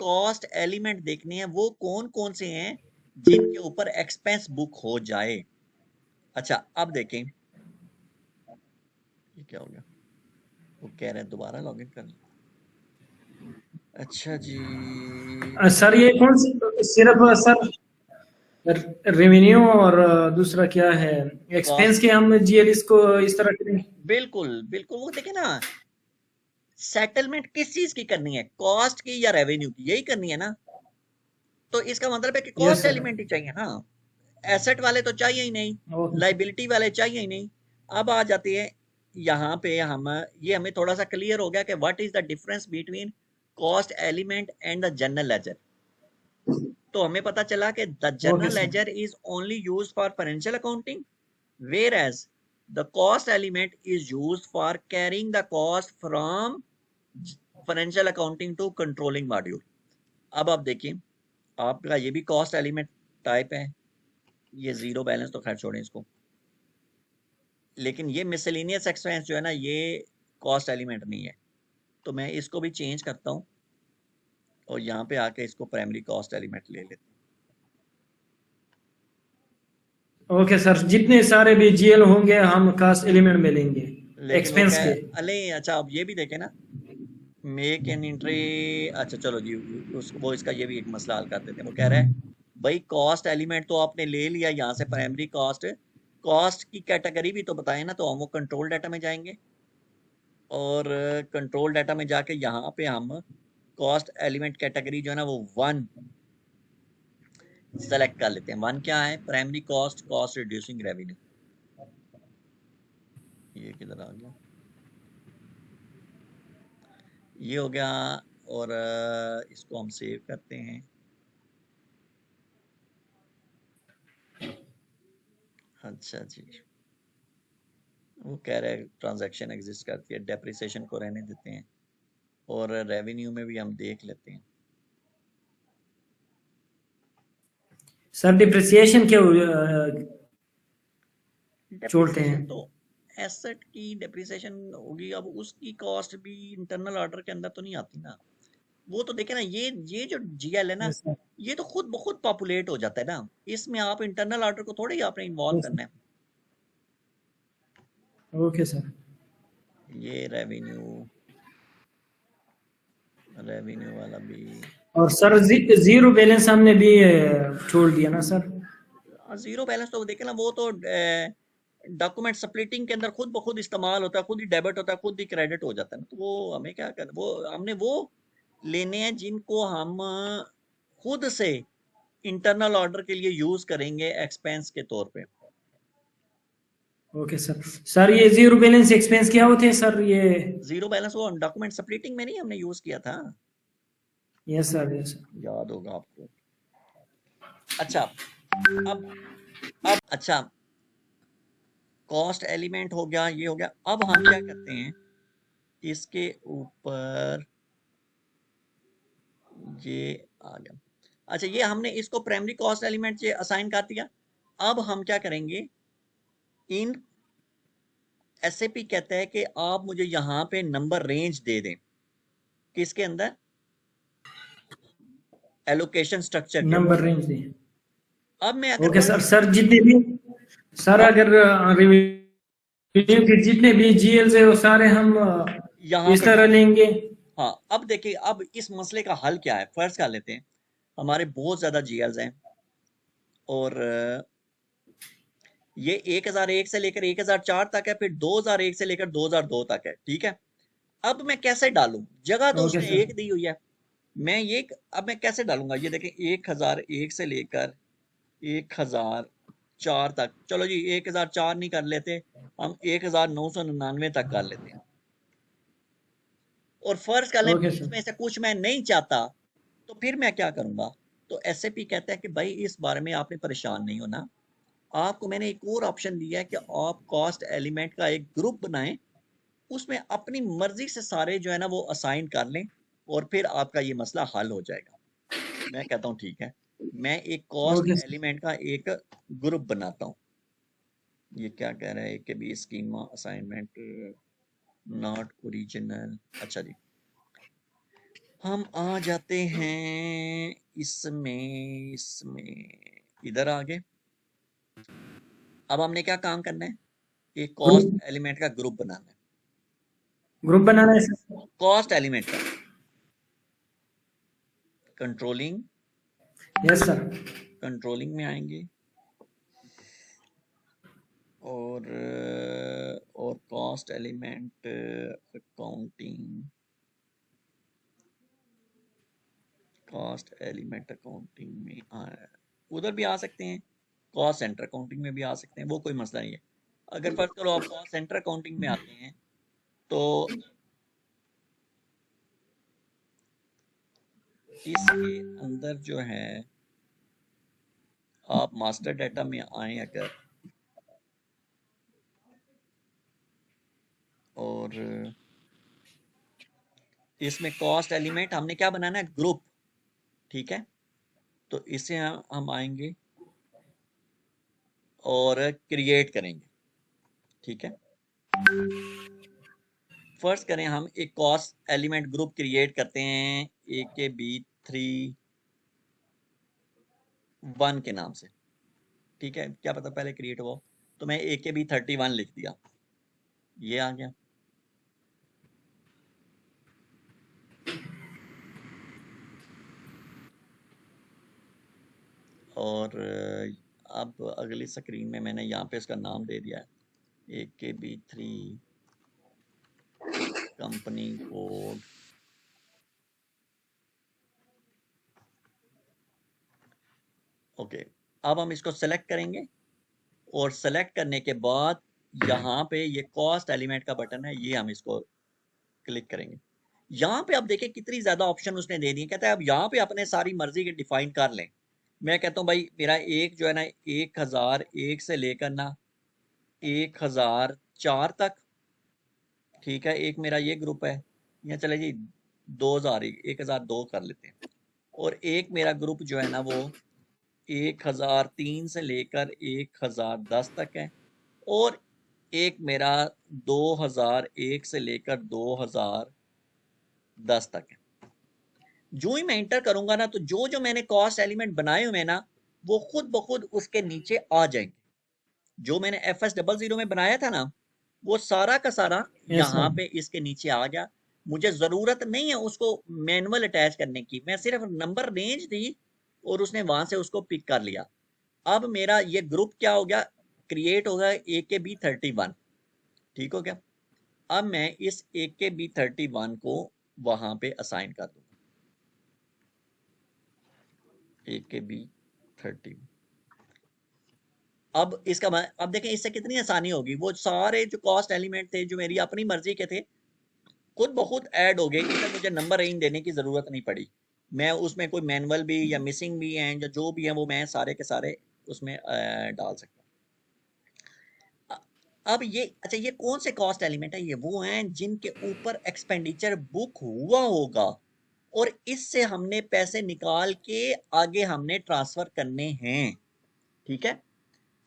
कॉस्ट एलिमेंट देखने हैं, वो कौन कौन से हैं जिनके ऊपर एक्सपेंस बुक हो जाए। अच्छा, अब देखें ये क्या हो गया, वो कह रहे हैं दोबारा लॉगिन कर लो। अच्छा जी, सर ये कौन सी, सिर्फ सर रेवेन्यू और दूसरा क्या है, एक्सपेंस कॉस्ट, के हम जीएल इसको इस तरह करेंगे? बिल्कुल बिल्कुल, वो देखे ना, सेटलमेंट किस चीज की करनी है, कॉस्ट की या रेवेन्यू की? यही करनी है ना। तो इसका मतलब है कि यस कॉस्ट सर। एलिमेंट ही चाहिए, हाँ। एसेट वाले तो चाहिए ही नहीं, ओके सर। लाइबिलिटी वाले चाहिए ही नहीं। अब आ जाती है यहाँ पे, हम ये हमें थोड़ा सा क्लियर हो गया कि what is the difference between cost element and the general ledger. तो हमें पता चला कि the okay general sir. Ledger is only used for financial accounting, whereas the cost element is used for carrying the cost from financial accounting to controlling module. अब आप देखिए, आपका ये भी कॉस्ट एलिमेंट टाइप है, ये जीरो बैलेंस तो खैर छोड़ें इसको, लेकिन ये मिसलेनियस एक्सपेंस जो है ना, ये कॉस्ट एलिमेंट नहीं है। तो मैं इसको भी चेंज करता हूँ और यहाँ पे आके इसको प्राइमरी कॉस्ट एलिमेंट ले लेते ओके सर, जितने सारे भी जीएल होंगे हम कास्ट एलिमेंट में लेंगे, हैं। लेकिन वो एक्सपेंस क्या, के। अले अच्छा अब ये भी देखें ना, मेक एन एंट्री। अच्छा चलो जी, वो इसका ये भी एक मसला हल कर देते हैं। वो कह रहा है भाई कॉस्ट एलिमेंट तो आपने ले लिया यहाँ से, प्राइमरी कॉस्ट, कॉस्ट की कैटेगरी भी तो बताएं ना, तो हम वो कंट्रोल डाटा में जाएंगे और कंट्रोल डाटा में जाके यहाँ पे हम कॉस्ट एलिमेंट कैटेगरी जो है ना वो 1 सेलेक्ट कर लेते हैं। 1 क्या है? Primary cost, cost reducing revenue. ये किधर आ गया? ये हो गया। और इसको हम सेव करते हैं। अच्छा जी, वो कह रहे हैं ट्रांजैक्शन एग्जिस्ट करती है, डेप्रिसिएशन को रहने देते हैं और रेवेन्यू में भी हम देख लेते हैं। सर डिप्रिसिएशन क्यों छोड़ते हैं? डेप्रिसिएशन तो एसेट की डेप्रिसिएशन होगी, अब उसकी कॉस्ट भी इंटरनल ऑर्डर के अंदर तो नहीं आती ना। वो तो देखे ना, ये जो जीएल है ना, यस सर। ये तो खुद ब खुद पॉपुलेट हो जाता है ना, इसमें आप इंटरनल ऑर्डर को थोड़ी आपने इन्वॉल्व यस करना है। Okay sir. ये रेवेन्यू वाला भी और सर जीरो बैलेंस हमने भी छोड़ दिया ना सर? जीरो बैलेंस तो देखे ना, वो तो डॉक्यूमेंट स्प्लिटिंग के अंदर खुद ब खुद इस्तेमाल होता है, खुद ही डेबिट होता है, खुद ही क्रेडिट हो जाता है ना। तो वो हमें क्या कर, वो हमने वो लेने हैं जिनको हम खुद से इंटरनल ऑर्डर के लिए यूज करेंगे एक्सपेंस के तौर पे। Okay sir. सर ये जीरो बैलेंस एक्सपेंस क्या होते हैं सर ये? जीरो बैलेंस वो डॉक्यूमेंट स्प्लिटिंग में नहीं हमने यूज किया था, यस सर, यस सर। याद होगा आपको। अच्छा, अब अच्छा, कॉस्ट एलिमेंट हो गया, ये हो गया। अब हम क्या करते हैं, इसके ऊपर ये आ गया। अच्छा, ये हमने इसको प्राइमरी कॉस्ट एलिमेंट से असाइन कर दिया। अब हम क्या करेंगे, इन एसएपी कहता है कि आप मुझे यहाँ पे नंबर रेंज दे दें, किसके अंदर? एलोकेशन स्ट्रक्चर के नंबर अंदर। रेंज दे। अब मैं अगर ओके वन सर। सर जितने भी, सर अब अगर रेवेन्यू के जितने भी जीएल है वो सारे हम यहाँ इस पे तरह डाल, लेंगे? हाँ अब देखिए, अब इस मसले का हल क्या है, फर्ज कर लेते हैं हमारे बहुत ज्यादा जीएल्स हैं और ये 1001 से लेकर 1004 तक है, फिर 2001 से लेकर 2002 तक है, ठीक है। अब मैं कैसे डालूं, जगह तो ओके उसने सर। एक दी हुई है, मैं ये अब मैं कैसे डालूंगा? ये देखें, 1001 से लेकर 1004 तक, चलो जी 1004 नहीं कर लेते, हम 1999 तक कर लेते हैं। और फर्ज कर लें ओके बीच सर। में से कुछ मैं नहीं चाहता, तो फिर मैं क्या करूंगा? तो एसएपी कहता है कि भाई इस बारे में आपने परेशान नहीं होना, आपको मैंने एक और ऑप्शन दिया है कि आप कॉस्ट एलिमेंट का एक ग्रुप बनाएं, उसमें अपनी मर्जी से सारे जो है ना वो असाइन कर लें और फिर आपका ये मसला हल हो जाएगा। मैं कहता हूँ ठीक है, मैं एक कॉस्ट ओके सर। एलिमेंट का एक ग्रुप बनाता हूँ। ये क्या कह रहा है कि भी स्कीमा असाइनमेंट नॉट ओरिजिनल। अच्छा जी, हम आ जाते हैं इसमें इधर आगे। अब हमने क्या काम करना है, एक कॉस्ट ग्रुप, एलिमेंट का ग्रुप बनाना है। ग्रुप बनाना है सर? कॉस्ट एलिमेंट का कंट्रोलिंग, यस सर। कंट्रोलिंग में आएंगे और cost element accounting, cost element accounting में उधर भी आ सकते हैं, कॉस्ट सेंटर अकाउंटिंग में भी आ सकते हैं, वो कोई मसला नहीं है। अगर फर्स्ट चलो आप कॉस्ट सेंटर अकाउंटिंग में आते हैं, तो इसके अंदर जो है आप मास्टर डाटा में आए अगर, और इसमें कॉस्ट एलिमेंट हमने क्या बनाना है, ग्रुप, ठीक है। तो इसे हम आएंगे और क्रिएट करेंगे, ठीक है। फर्स्ट करें, हम एक कॉस्ट एलिमेंट ग्रुप क्रिएट करते हैं ए के बी 31 के नाम से, ठीक है। क्या पता पहले क्रिएट हुआ, तो मैं ए के बी 31 लिख दिया, ये आ गया। और अब अगली स्क्रीन में मैंने यहाँ पे इसका नाम दे दिया है AKB3 कंपनी कोड। ओके, अब हम इसको सेलेक्ट करेंगे और सेलेक्ट करने के बाद यहाँ पे ये कॉस्ट एलिमेंट का बटन है, ये हम इसको क्लिक करेंगे। यहाँ पे आप देखें कितनी ज्यादा ऑप्शन उसने दे दिए। कहता है अब यहाँ पे अपने सारी मर्जी के डिफाइन कर लें। मैं कहता हूँ भाई मेरा एक जो है ना 1001 से लेकर ना 1004 तक, ठीक है, एक मेरा ये ग्रुप है। या चले जी 1002 कर लेते हैं। और एक मेरा ग्रुप जो है ना वो 1003 से लेकर 1010 तक है। और एक मेरा 2001 से लेकर 2010 तक है। जो ही मैं इंटर करूंगा ना तो जो जो मैंने कॉस्ट एलिमेंट बनाए हुए ना वो खुद ब खुद उसके नीचे आ जाएंगे। जो मैंने FS00 में बनाया था ना वो सारा का सारा यस यहाँ सर। पे इसके नीचे आ गया। मुझे जरूरत नहीं है उसको मैनुअल अटैच करने की, मैं सिर्फ नंबर रेंज दी और उसने वहां से उसको पिक कर लिया। अब मेरा ये ग्रुप क्या हो गया, क्रिएट हो गया AKB31। ठीक हो गया। अब मैं इस AKB31 को वहां पे असाइन कर दूंगा AKB30। अब इसका अब देखें इससे कितनी आसानी होगी। वो सारे जो कॉस्ट एलिमेंट थे जो मेरी अपनी मर्जी के थे खुद ब खुद ऐड हो गए। इसमें मुझे नंबर रेंज देने की जरूरत नहीं पड़ी। मैं उसमें कोई मैनुअल भी या मिसिंग भी हैं या जो भी है वो मैं सारे के सारे उसमें डाल सकता हूँ। अब ये अच्छा, ये कौन से कॉस्ट एलिमेंट है, ये वो हैं जिनके ऊपर एक्सपेंडिचर बुक हुआ होगा और इससे हमने पैसे निकाल के आगे हमने ट्रांसफर करने हैं। ठीक है।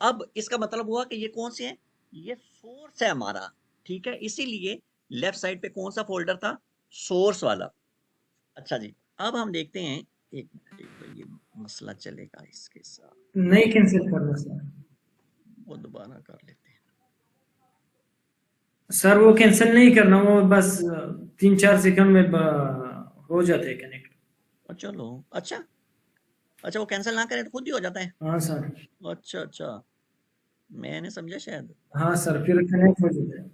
अब इसका मतलब हुआ कि ये कौन से है, ये सोर्स है हमारा। ठीक है, इसीलिए लेफ्ट साइड पे कौन सा फोल्डर था, सोर्स वाला। अच्छा जी, अब हम देखते हैं। एक मिनट, एक तो ये मसला चलेगा इसके साथ, नहीं कैंसिल करना सर। वो दोबारा कर लेते हैं। सर वो कैंसिल नहीं करना, वो बस 3-4 सेकंड में हो जाते हैं कनेक्ट। चलो अच्छा, अच्छा वो कैंसिल ना करें तो खुद ही हो जाता है। हाँ सर। अच्छा अच्छा, मैंने समझा शायद। हाँ सर, फिर कनेक्ट हो जाता है।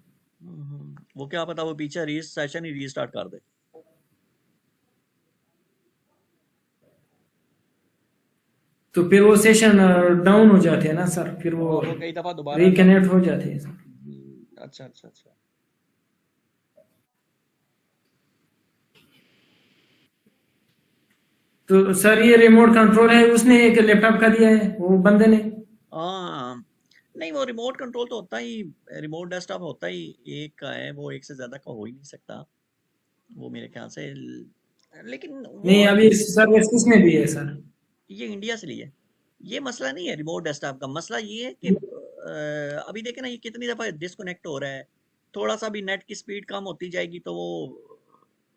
वो क्या पता वो पीछे सेशन ही रीस्टार्ट कर दे। तो फिर वो सेशन डाउन हो जाते हैं ना सर, फिर वो हाँ वो कई दफा दोबारा रिकनेक्ट हो जाते हैं सर। अच्छा अच्छा अच्छा। तो सर ये रिमोट कंट्रोल है, उसने एक लैपटॉप का दिया है वो बंदे ने। हाँ नहीं, वो रिमोट कंट्रोल तो होता ही, रिमोट डेस्कटॉप होता ही एक का है, वो एक से ज्यादा का हो ही नहीं सकता वो मेरे ख्याल से। लेकिन नहीं, वो अभी सर्विस किसमें भी है सर। ये इंडिया से लिए, ये मसला नहीं है रिमोट डेस्कटॉप का। मसला ये है कि अभी देखे ना ये कितनी दफा डिस्कनेक्ट हो रहा है। थोड़ा सा भी नेट की स्पीड कम होती जाएगी तो वो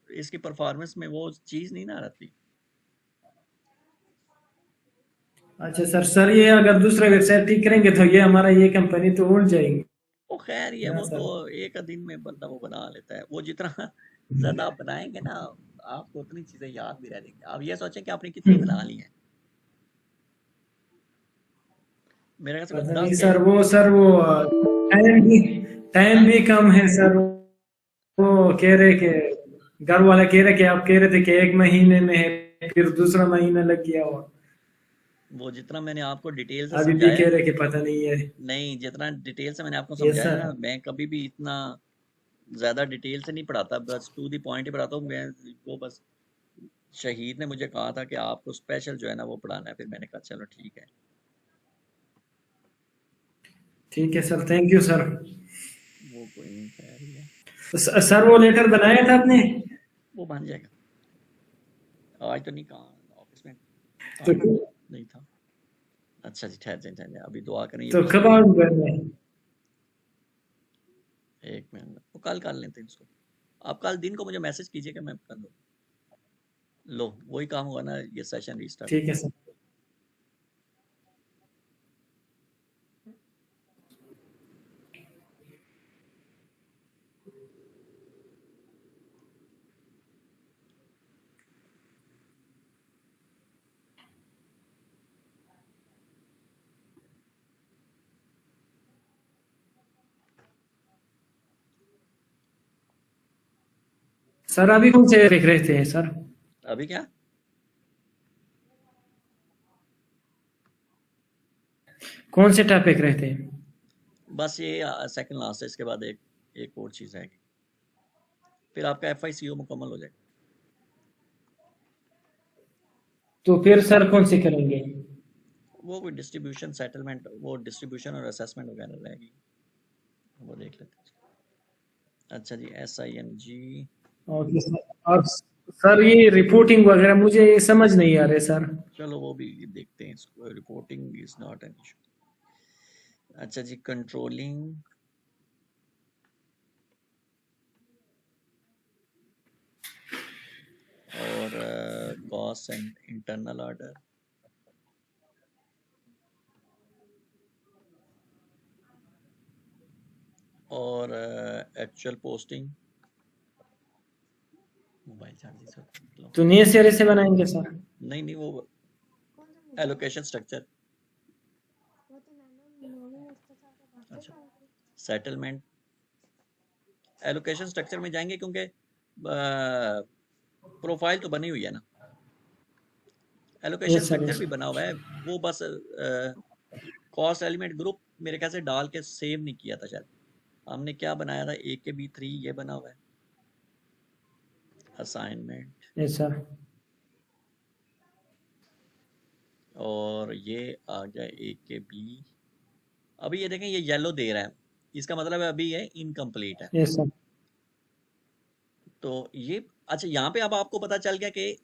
इसकी परफॉर्मेंस में वो चीज नहीं ना रहती। अच्छा सर, सर ये अगर दूसरा वेबसाइट ठीक करेंगे तो ये हमारा ये कंपनी तो उड़ जाएगी वो खैर ये ना वो तो सर। एक दिन में बंदा वो बना लेता है। वो जितना ज्यादा आप बनाएंगे ना आपको उतनी चीजें याद भी रह जाएंगी। आप ये सोचें कि आपने कितनी बना ली हैं। मेरे ख्याल से कोई पता नहीं 10 के। सर, वो सर वो टाइम भी टाइम हाँ भी कम है सर। वो कह रहे कि घर वाले कह रहे कि आप कह रहे थे कि 1 महीने में है, फिर दूसरा महीना लग गया। और वो जितना मैंने आपको डिटेल से अभी भी समझाया कह ना, रहे कि पता नहीं है। नहीं जितना डिटेल से मैंने आपको ये समझाया सर। ना, मैं कभी भी इतना ज्यादा डिटेल से नहीं पढ़ाता, बस टू द पॉइंट ही पढ़ाता हूँ मैं। वो बस शहीद ने मुझे कहा था कि आपको स्पेशल जो है ना वो पढ़ाना है, फिर मैंने कहा चलो ठीक है। ठीक है सर, थैंक यू सर। वो कोई नहीं, खैर ही है। सर वो लेटर बनाया था आपने? वो बन जाएगा। आज तो नहीं, कहा ऑफिस में तो काम नहीं था। अच्छा जी, ठहर जाए ठहर जाए, अभी दुआ करें ये तो कब पिछली। आऊँ घर में? एक मिनट, वो कल कर लेते हैं इसको। आप कल दिन को मुझे मैसेज कीजिएगा, मैं कर दूँ। लो वही काम हुआ ना, ये सेशन रीस्टार्ट हो ठीक है गया। सर। सर अभी कौन से देख रहे थे सर? अभी क्या? कौन से टॉपिक रहे थे? बस ये सेकंड लास्ट है, इसके बाद एक और चीज़ है, फिर आपका FICO मुकम्मल हो जाएगा। तो फिर सर कौन से करेंगे? वो कोई डिस्ट्रीब्यूशन सेटलमेंट, वो डिस्ट्रीब्यूशन और असेसमेंट वगैरह रहेगी, वो देख लेते हैं। अच्छा जी, SING। Okay sir. और सर ये रिपोर्टिंग वगैरह मुझे ये समझ नहीं आ रहे सर। चलो वो भी देखते हैं, इसको reporting is not an issue. अच्छा जी, कंट्रोलिंग और कॉस्ट एंड इंटरनल ऑर्डर और एक्चुअल पोस्टिंग। मोबाइल चार्जिंग से तो नए सिरे से बनाएंगे सर? नहीं, वो एलोकेशन स्ट्रक्चर। अच्छा, सेटलमेंट एलोकेशन स्ट्रक्चर में जाएंगे, क्योंकि प्रोफाइल तो बनी हुई है ना, allocation yes sir, structure yes. भी बना हुआ है। वो बस कॉस्ट एलिमेंट ग्रुप मेरे ख्याल से डाल के सेव नहीं किया था शायद। हमने क्या बनाया था, AKB3 ये बना हुआ है, असाइनमेंट, यस सर। और ये आ गया AKB। अभी ये देखें, ये येलो दे रहा है, इसका मतलब है अभी ये इनकम्प्लीट है। Yes sir. तो ये अच्छा, यहाँ पे अब आपको पता चल गया कि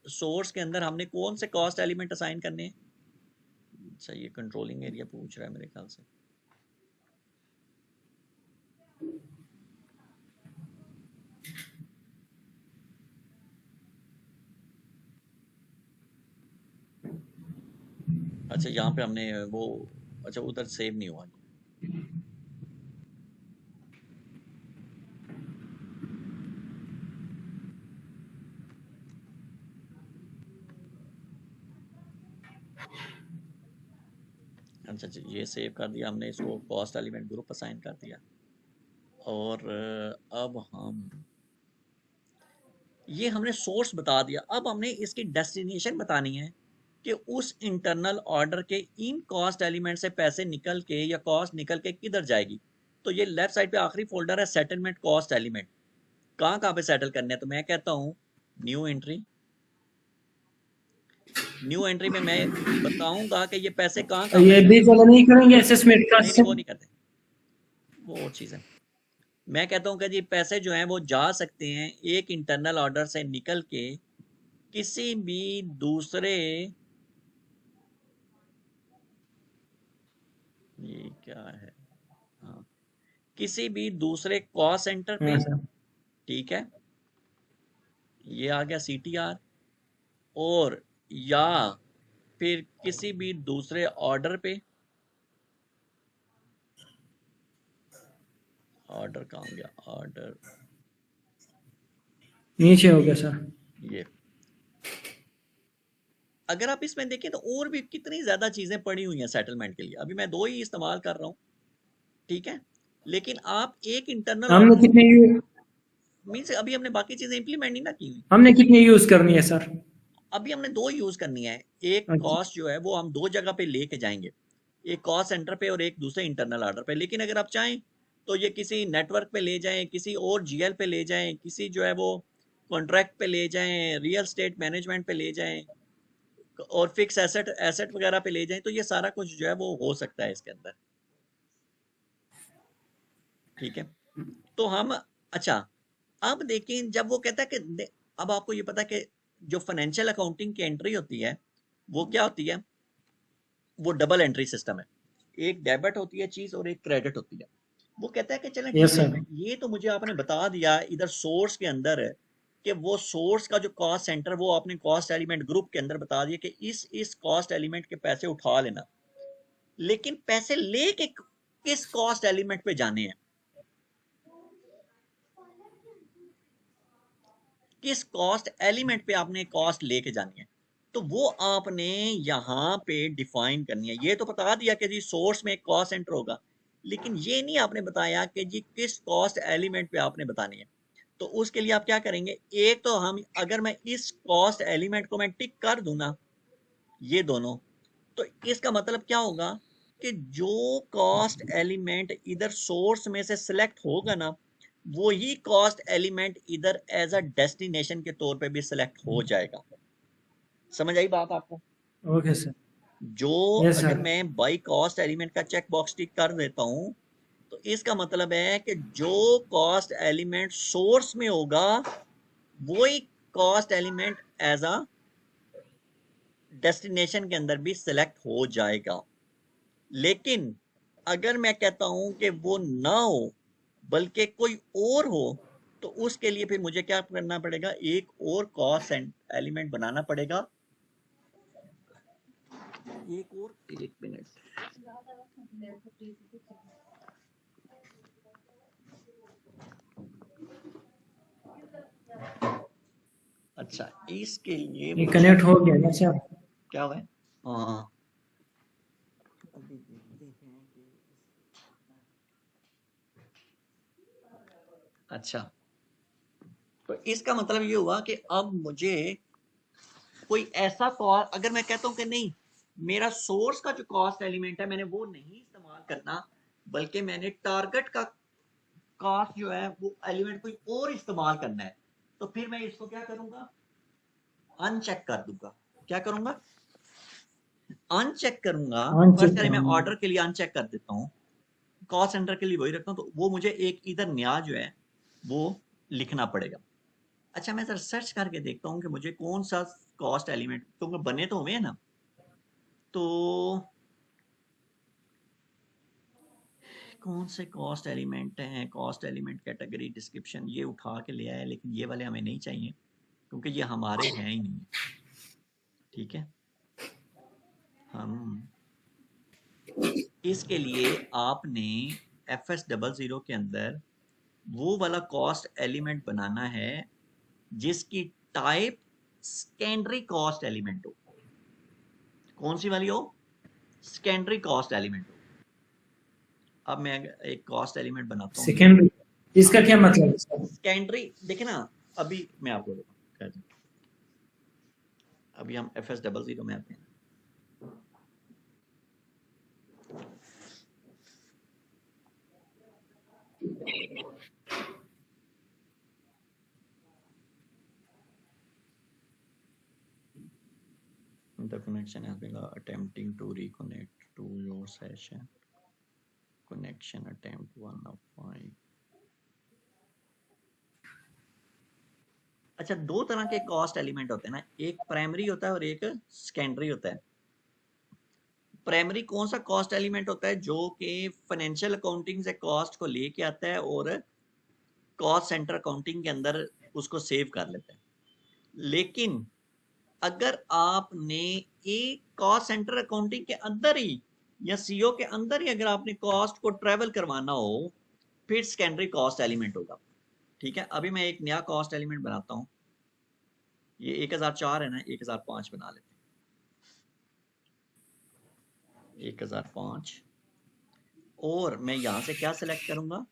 सोर्स के अंदर हमने कौन से कॉस्ट एलिमेंट असाइन करने हैं। अच्छा, ये कंट्रोलिंग एरिया पूछ रहा है मेरे ख्याल से। अच्छा, यहाँ पे हमने वो, अच्छा उधर सेव नहीं हुआ। अच्छा जी, ये सेव कर दिया हमने, इसको कॉस्ट एलिमेंट ग्रुप असाइन कर दिया। और अब हम ये हमने सोर्स बता दिया, अब हमने इसकी डेस्टिनेशन बतानी है कि उस इंटरनल ऑर्डर के इन कॉस्ट एलिमेंट से पैसे निकल के या कॉस्ट निकल के किधर जाएगी। तो ये लेफ्ट साइड पे आखिरी फोल्डर है, सेटलमेंट कॉस्ट एलिमेंट। कहाँ पे सेटल करने हैं, तो मैं कहता हूँ न्यू एंट्री। न्यू एंट्री में मैं बताऊंगा कि ये पैसे कहाँ पे ये भी चलो नहीं करेंगे असेसमेंट का? नहीं, वो नहीं करते, वो और चीज़ है। मैं कहता हूँ कि जी पैसे जो हैं वो जा सकते हैं एक इंटरनल ऑर्डर से निकल के किसी भी दूसरे, ये क्या है, हाँ, किसी भी दूसरे कॉस्ट सेंटर पे, हाँ सर। ठीक है, ये आ गया CTR, और या फिर किसी भी दूसरे ऑर्डर पे, ऑर्डर कहाँ गया, ऑर्डर नीचे हो गया सर। ये। अगर आप इसमें देखें तो और भी कितनी ज्यादा चीजें पड़ी हुई हैं सेटलमेंट के लिए, अभी मैं 2 ही इस्तेमाल कर रहा हूँ, ठीक है, लेकिन आप एक इंटरनल हमने ऑर्डर कितने मीन्स अभी हमने बाकी चीजें इंप्लीमेंट नहीं ना की हुई। हमने कितनी यूज करनी है सर? अभी हमने 2 यूज करनी है, एक अच्छा। कॉस्ट जो है वो हम 2 जगह पे लेके जाएंगे, एक कॉस्ट सेंटर पे और एक दूसरे इंटरनल ऑर्डर पे। लेकिन अगर आप चाहें तो ये किसी नेटवर्क पे ले जाएं, किसी और GL पे ले जाएं, किसी जो है वो कॉन्ट्रैक्ट पे ले जाएं, रियल स्टेट मैनेजमेंट पे ले जाएं, और फिक्स एसेट एसेट वगैरह पे ले जाएं, तो ये सारा कुछ जो है वो हो सकता है इसके अंदर, ठीक है। तो हम, अच्छा, अब देखें, जब वो कहता है कि अब आपको ये पता है कि जो फाइनेंशियल अकाउंटिंग की एंट्री होती है वो क्या होती है, वो डबल एंट्री सिस्टम है, एक डेबिट होती है चीज और एक क्रेडिट होती है। वो कहता है कि चलें यस ठीक है, सर। ये तो मुझे आपने बता दिया इधर सोर्स के अंदर है कि वो सोर्स का जो कॉस्ट सेंटर वो आपने कॉस्ट एलिमेंट ग्रुप के अंदर बता दिया कि इस कॉस्ट एलिमेंट के पैसे उठा लेना, लेकिन पैसे लेके किस कॉस्ट एलिमेंट पे जाने हैं, किस कॉस्ट एलिमेंट पे आपने कॉस्ट लेके जानी है, तो वो आपने यहाँ पे डिफाइन करनी है। ये तो बता दिया कि जी सोर्स में एक कॉस्ट सेंटर होगा, लेकिन ये नहीं आपने बताया कि जी किस कॉस्ट एलिमेंट पे आपने बतानी है। तो उसके लिए आप क्या करेंगे, एक तो हम अगर मैं इस कॉस्ट एलिमेंट को मैं टिक कर दूं ना, ये दोनों, तो इसका मतलब क्या होगा कि जो कॉस्ट एलिमेंट इधर सोर्स में से सिलेक्ट होगा ना, वो ही कॉस्ट एलिमेंट इधर एज अ डेस्टिनेशन के तौर पे भी सिलेक्ट हो जाएगा। समझ आई बात आपको? Okay sir. जो यस अगर सर। मैं बाई कॉस्ट एलिमेंट का चेक बॉक्स टिक कर देता हूं, तो इसका मतलब है कि जो कॉस्ट एलिमेंट सोर्स में होगा वही cost element as a destination के अंदर भी सिलेक्ट हो जाएगा। लेकिन अगर मैं कहता हूं कि वो ना हो बल्कि कोई और हो, तो उसके लिए फिर मुझे क्या करना पड़ेगा, एक और कॉस्ट एलिमेंट बनाना पड़ेगा। एक और, एक मिनट, अच्छा इसके लिए ये मुझे कनेक्ट हो गया ना सर? क्या हुआ है, हाँ अभी देखते हैं कि अच्छा, तो इसका मतलब ये हुआ कि अब मुझे कोई ऐसा कॉस्ट, अगर मैं कहता हूं कि नहीं, मेरा सोर्स का जो कॉस्ट एलिमेंट है मैंने वो नहीं इस्तेमाल करना, बल्कि मैंने टारगेट का कॉस्ट जो है वो एलिमेंट कोई और इस्तेमाल करना है, तो फिर मैं इसको क्या करूंगा, अनचेक कर दूंगा। क्या करूंगा, अनचेक करूंगा। ऑन फर्स्ट चेक करें, मैं करूंगा। ऑर्डर के लिए अनचेक कर देता हूँ, कॉस्ट सेंटर के लिए वही रखता हूँ, तो वो मुझे एक इधर नया जो है वो लिखना पड़ेगा। अच्छा मैं सर सर्च करके देखता हूँ कि मुझे कौन सा कॉस्ट एलिमेंट, क्योंकि बने तो हुए हैं ना, तो कौन से कॉस्ट एलिमेंट हैं, कॉस्ट एलिमेंट कैटेगरी डिस्क्रिप्शन ये उठा के ले आया, लेकिन ये वाले हमें नहीं चाहिए क्योंकि ये हमारे हैं ही नहीं। ठीक है, हम इसके लिए आपने FS00 के अंदर वो वाला कॉस्ट एलिमेंट बनाना है जिसकी टाइप सेकेंडरी कॉस्ट एलिमेंट हो। कौन सी वाली हो, सेकेंडरी कॉस्ट एलिमेंट हो। अब मैं एक कॉस्ट एलिमेंट बनाता हूँ ये, सेकेंडरी, हाँ इसका क्या मतलब है सर? सेकेंडरी, देखे ना, अभी मैं आपको बताऊँ, अभी हम FS00 में आते हैं। The connection has been attempting to reconnect to your session. Connection attempt 1 of 5. अच्छा, दो तरह के कॉस्ट एलिमेंट होते हैं ना, एक प्राइमरी होता है और एक सेकेंडरी होता है। प्राइमरी कौन सा कॉस्ट एलिमेंट होता है, जो कि फाइनेंशियल अकाउंटिंग से कॉस्ट को लेके आता है और कॉस्ट सेंटर अकाउंटिंग के अंदर उसको सेव कर लेता है। लेकिन अगर आपने एक कॉस्ट सेंटर अकाउंटिंग के अंदर ही या सीओ के अंदर ही अगर आपने कॉस्ट को ट्रेवल करवाना हो, फिर सेकेंडरी कॉस्ट एलिमेंट होगा। ठीक है, अभी मैं एक नया कॉस्ट एलिमेंट बनाता हूं, ये 1004 है ना, 1005 बना लेते हैं, 1005। और मैं यहां से क्या सिलेक्ट करूंगा,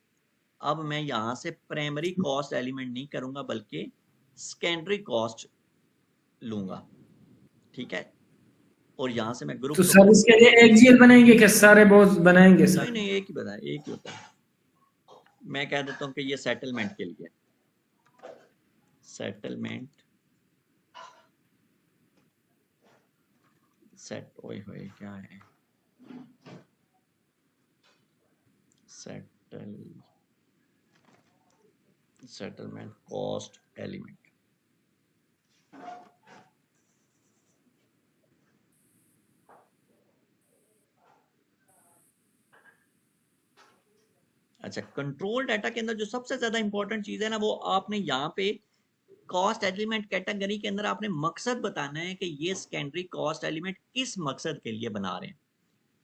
अब मैं यहां से प्राइमरी कॉस्ट एलिमेंट नहीं करूंगा बल्कि सेकेंडरी कॉस्ट लूंगा। ठीक है, और यहां से मैं ग्रुप तो को सर इसके लिए एक जीएल बनाएंगे क्या, सारे बहुत बनाएंगे नहीं सर? नहीं, एक ही बताया, एक ही होता है। मैं कह देता हूं कि ये सेटलमेंट के लिए, सेटलमेंट सेट, ओए होए क्या है, सेटल सेटलमेंट कॉस्ट एलिमेंट। अच्छा, कंट्रोल डाटा के अंदर जो सबसे ज्यादा इंपॉर्टेंट चीज है ना, वो आपने यहाँ पे कॉस्ट एलिमेंट कैटेगरी के अंदर आपने मकसद बताना है कि ये सेकेंडरी कॉस्ट एलिमेंट किस मकसद के लिए बना रहे हैं।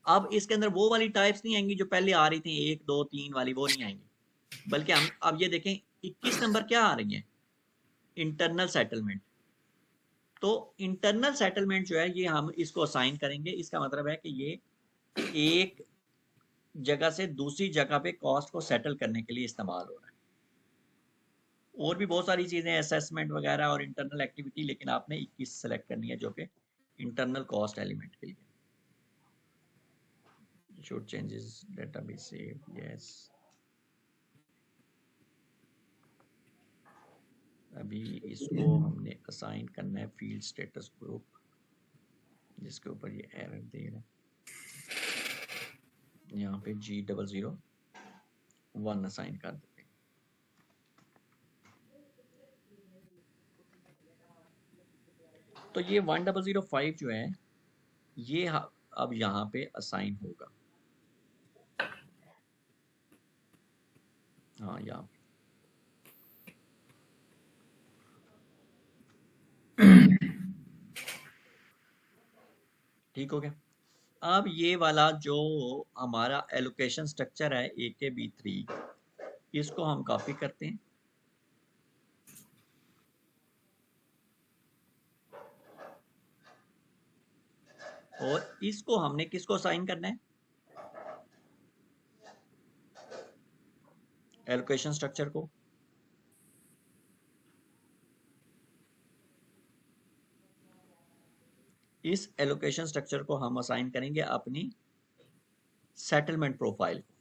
अब इसके अंदर वो वाली टाइप्स नहीं आएंगी जो पहले आ रही थी, 1 2 3 वाली, वो नहीं आएंगी, बल्कि हम अब ये देखें 21 नंबर क्या आ रही है, इंटरनल सेटलमेंट। तो इंटरनल सेटलमेंट जो है ये हम इसको असाइन करेंगे, इसका मतलब है कि ये एक जगह से दूसरी जगह पे कॉस्ट को सेटल करने के लिए इस्तेमाल हो रहा है। और भी बहुत सारी चीज़ें, असेसमेंट वगैरह और इंटरनल एक्टिविटी, लेकिन आपने 21 सेलेक्ट करनी है जो कि इंटरनल कॉस्ट एलिमेंट के लिए। Should changes data be save, yes. अभी इसको हमने असाइन करना है फील्ड स्टेटस ग्रुप, जिसके ऊपर ये एरर दे रहा है। यहाँ पे G001 असाइन कर देते हैं। तो ये 1005 जो है ये अब यहाँ पे असाइन होगा। हाँ, यहाँ पे ठीक हो गया। अब ये वाला जो हमारा एलोकेशन स्ट्रक्चर है AKB3, इसको हम कॉपी करते हैं और इसको हमने किसको असाइन करना है, एलोकेशन स्ट्रक्चर को। इस एलोकेशन स्ट्रक्चर को हम असाइन करेंगे अपनी सेटलमेंट प्रोफाइल को।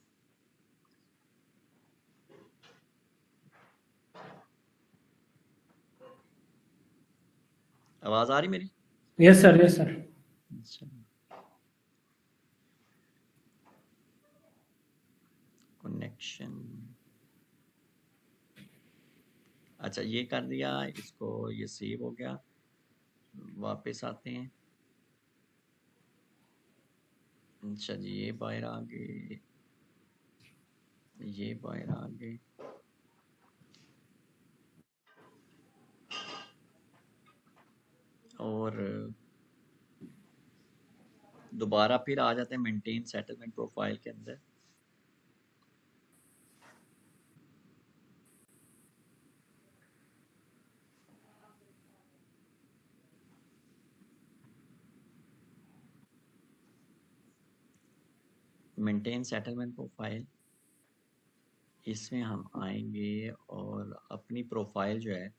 आवाज आ रही मेरी? Yes sir, yes sir. Connection, अच्छा ये कर दिया, इसको ये सेव हो गया। वापस आते हैं। अच्छा जी, ये बाहर आ गए, ये बाहर आ गए। और दोबारा फिर आ जाते हैं मेंटेन सेटलमेंट प्रोफाइल के अंदर। मेंटेन सेटलमेंट प्रोफाइल, इसमें हम आएंगे और अपनी प्रोफाइल जो है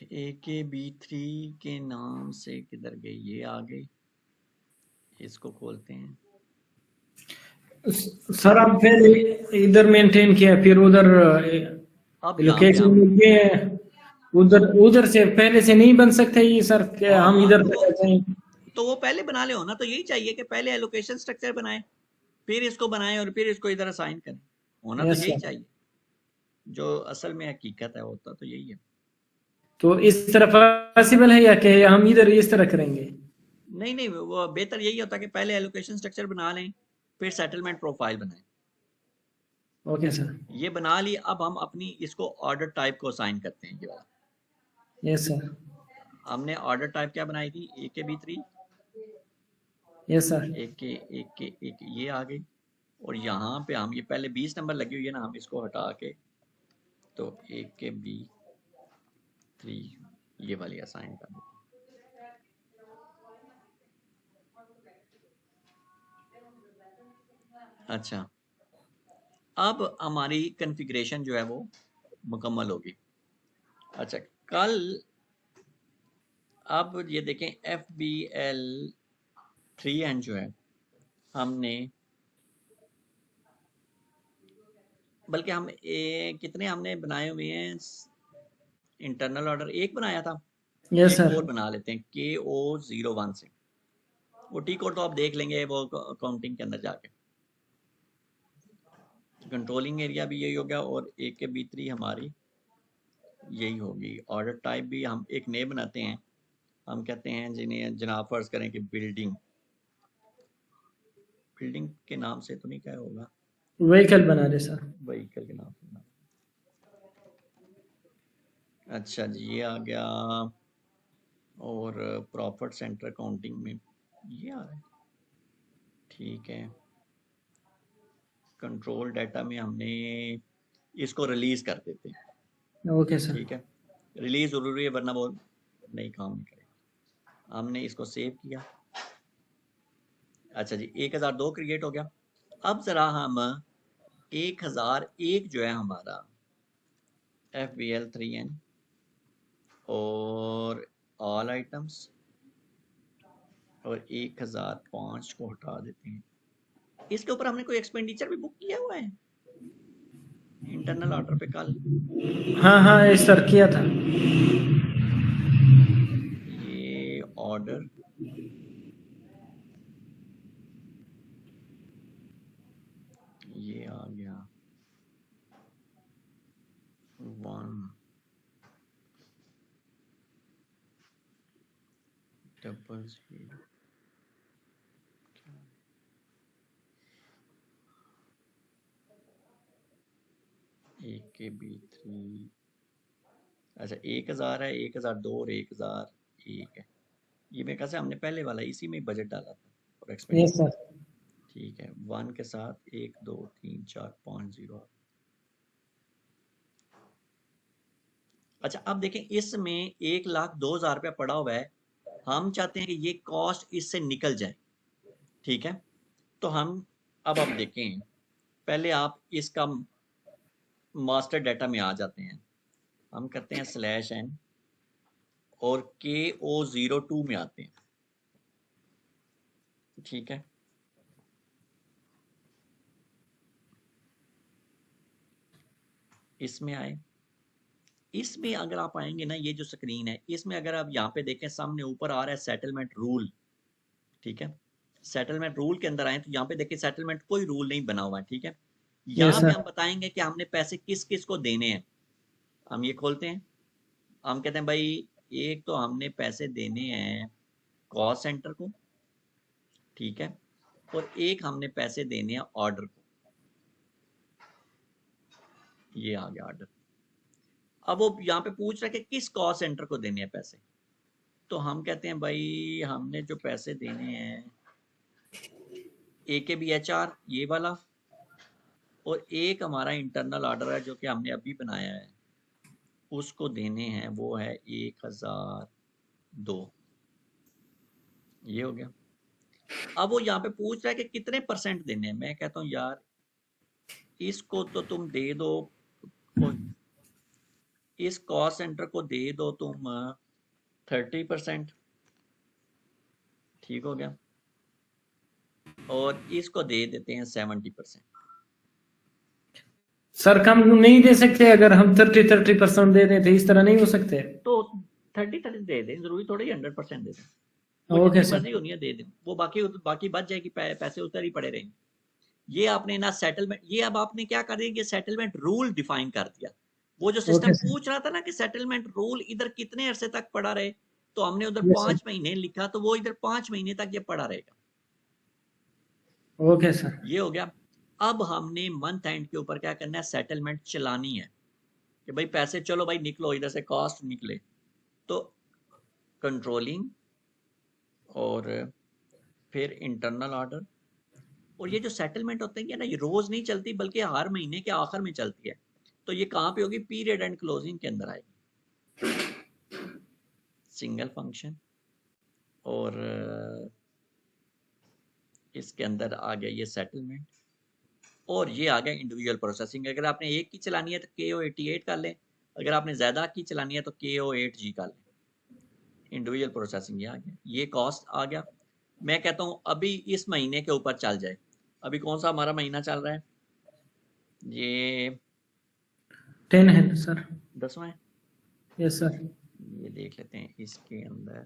AKB3 के नाम से किधर गई, ये आ गई। इसको खोलते हैं। सर आप पहले इधर मेंटेन किया, फिर उधर अब यहाँ पे लोकेशन हम में उधर उधर से पहले से नहीं बन सकता ये सर, क्या हम हाँ, इधर चले जाएं? तो वो पहले बना ले, होना तो यही चाहिए कि पहले एलोकेशन स्ट्रक्चर बनाए, फिर इसको बनाएं और फिर इसको इधर असाइन करें। होना तो यस यही सर। चाहिए, जो असल में हकीकत है, होता तो यही है। तो इस तरह पॉसिबल है या कि हम इधर इस तरह करेंगे? नहीं नहीं, वो बेहतर यही होता कि पहले एलोकेशन स्ट्रक्चर बना लें, फिर सेटलमेंट प्रोफाइल बनाएं। Okay sir. ये बना ली, अब हम अपनी इसको ऑर्डर टाइप को असाइन करते हैं। ये वाला यस सर। हमने ऑर्डर टाइप क्या बनाई थी, AKB3। Yes sir. एक ये आ गई, और यहाँ पे हम ये पहले 20 नंबर लगी हुई है ना, हम इसको हटा के तो AKB3 ये वाली असाइन कर देते हैं। अच्छा, अब हमारी कॉन्फ़िगरेशन जो है वो मुकम्मल होगी। अच्छा, कल अब ये देखें FBL3N जो है हमने, बल्कि हम कितने हमने बनाए हुए हैं, इंटरनल ऑर्डर एक बनाया था, यस एक सर। और बना लेते हैं KO01 से। वो टी कोड तो आप देख लेंगे वो काउंटिंग के अंदर जाके। कंट्रोलिंग एरिया भी यही हो गया और AKB3 हमारी यही होगी। ऑर्डर टाइप भी हम एक नए बनाते हैं, हम कहते हैं जिन्हें जनाब फर्ज करें कि बिल्डिंग के नाम से तो नहीं क्या होगा, व्हीकल बना रहे सर। व्हीकल के नाम से। अच्छा जी, ये आ गया। और प्रॉफिट सेंटर काउंटिंग में ये आ रहा है, ठीक है। कंट्रोल डाटा में हमने इसको रिलीज कर देते हैं। Okay sir. ठीक है, रिलीज जरूरी है वरना वो नहीं काम नहीं करेगा। हमने इसको सेव किया। अच्छा जी, 1002 क्रिएट हो गया। अब जरा हम 1001 जो है हमारा FBL3N और ऑल आइटम्स और 1005 को हटा देते हैं। इसके ऊपर हमने कोई एक्सपेंडिचर भी बुक किया हुआ है इंटरनल ऑर्डर पे कल? हाँ हाँ ये सर किया था। ये ऑर्डर ये आ गया 100 एक के B3 अच्छा 1000 है, 1002 और 1001 है। ये मेरे ख्याल से हमने पहले वाला इसी में बजट डाला था और यस एक्सपेंडिचर। सर। ठीक है 1 के साथ 1 2 3 4 5 0। अच्छा अब देखें इसमें 1,02,000 रुपया पड़ा हुआ है। हम चाहते हैं कि ये कॉस्ट इससे निकल जाए। ठीक है तो हम अब आप देखें पहले आप इसका मास्टर डाटा में आ जाते हैं। हम करते हैं /n और KO02 में आते हैं। ठीक है इसमें आए। इसमें अगर आप आएंगे ना ये जो स्क्रीन है इसमें अगर आप यहाँ पे देखें सामने ऊपर आ रहा है सेटलमेंट रूल। ठीक है सेटलमेंट रूल के अंदर आए तो यहाँ पे देखिए सेटलमेंट कोई रूल नहीं बना हुआ है। ठीक है यस यहाँ पे सर। हम बताएंगे कि हमने पैसे किस किस को देने हैं। हम ये खोलते हैं हम कहते हैं भाई एक तो हमने पैसे देने हैं कॉस्ट सेंटर को। ठीक है और एक हमने पैसे देने हैं ऑर्डर को। ये आ गया ऑर्डर। अब वो यहाँ पे पूछ रहा है कि किस कॉस्ट सेंटर को देने हैं पैसे। तो हम कहते हैं भाई हमने जो पैसे देने हैं AKBHR ये वाला और एक हमारा इंटरनल ऑर्डर है जो कि हमने अभी बनाया है उसको देने हैं वो है 1002। ये हो गया। अब वो यहाँ पे पूछ रहा है कि कितने % देने हैं। मैं कहता हूँ यार इसको तो तुम दे दो इस कॉस्ट सेंटर को दे दो तुम 30%। ठीक हो गया और इसको दे देते हैं 70%। सर कम नहीं दे सकते अगर हम 30% दे दें तो इस तरह नहीं हो सकते? तो 30 दे दें जरूरी थोड़ी 100% दे दें। वो ओके जितनी सर। मर्जी होनी है दे दें वो बाकी बच जाएगी पैसे उधर ही पड़े रहेंगे। ये आपने ना सेटलमेंट ये अब आपने क्या कर दिया सेटलमेंट रूल डिफाइन कर दिया। वो जो सिस्टम ओके सर। पूछ रहा था ना कि सेटलमेंट रूल इधर कितने अरसे तक पड़ा रहे तो हमने उधर यस 5 सर। महीने लिखा तो वो इधर 5 महीने तक ये पड़ा रहेगा। Okay sir. ये हो गया। अब हमने मंथ एंड के ऊपर क्या करना है सेटलमेंट चलानी है कि भाई पैसे चलो भाई निकलो इधर से कॉस्ट निकले। तो कंट्रोलिंग और फिर इंटरनल ऑर्डर और ये जो सेटलमेंट होते हैं ना ये रोज नहीं चलती बल्कि हर महीने के आखिर में चलती है। तो ये कहाँ पे होगी पीरियड एंड क्लोजिंग के अंदर आएगी। सिंगल फंक्शन और इसके अंदर आ गया ये सेटलमेंट और ये आ गया इंडिविजुअल प्रोसेसिंग। अगर आपने एक की चलानी है तो KO88 कर लें। अगर आपने ज्यादा की चलानी है तो KO8G कर लें। इंडिविजुअल प्रोसेसिंग ये आ गया। ये कॉस्ट आ गया। मैं कहता हूँ अभी इस महीने के ऊपर चल जाए। अभी कौन सा हमारा महीना चल रहा है ये 10 है ना सर? 10वां है। Yes sir. ये देख लेते हैं इसके अंदर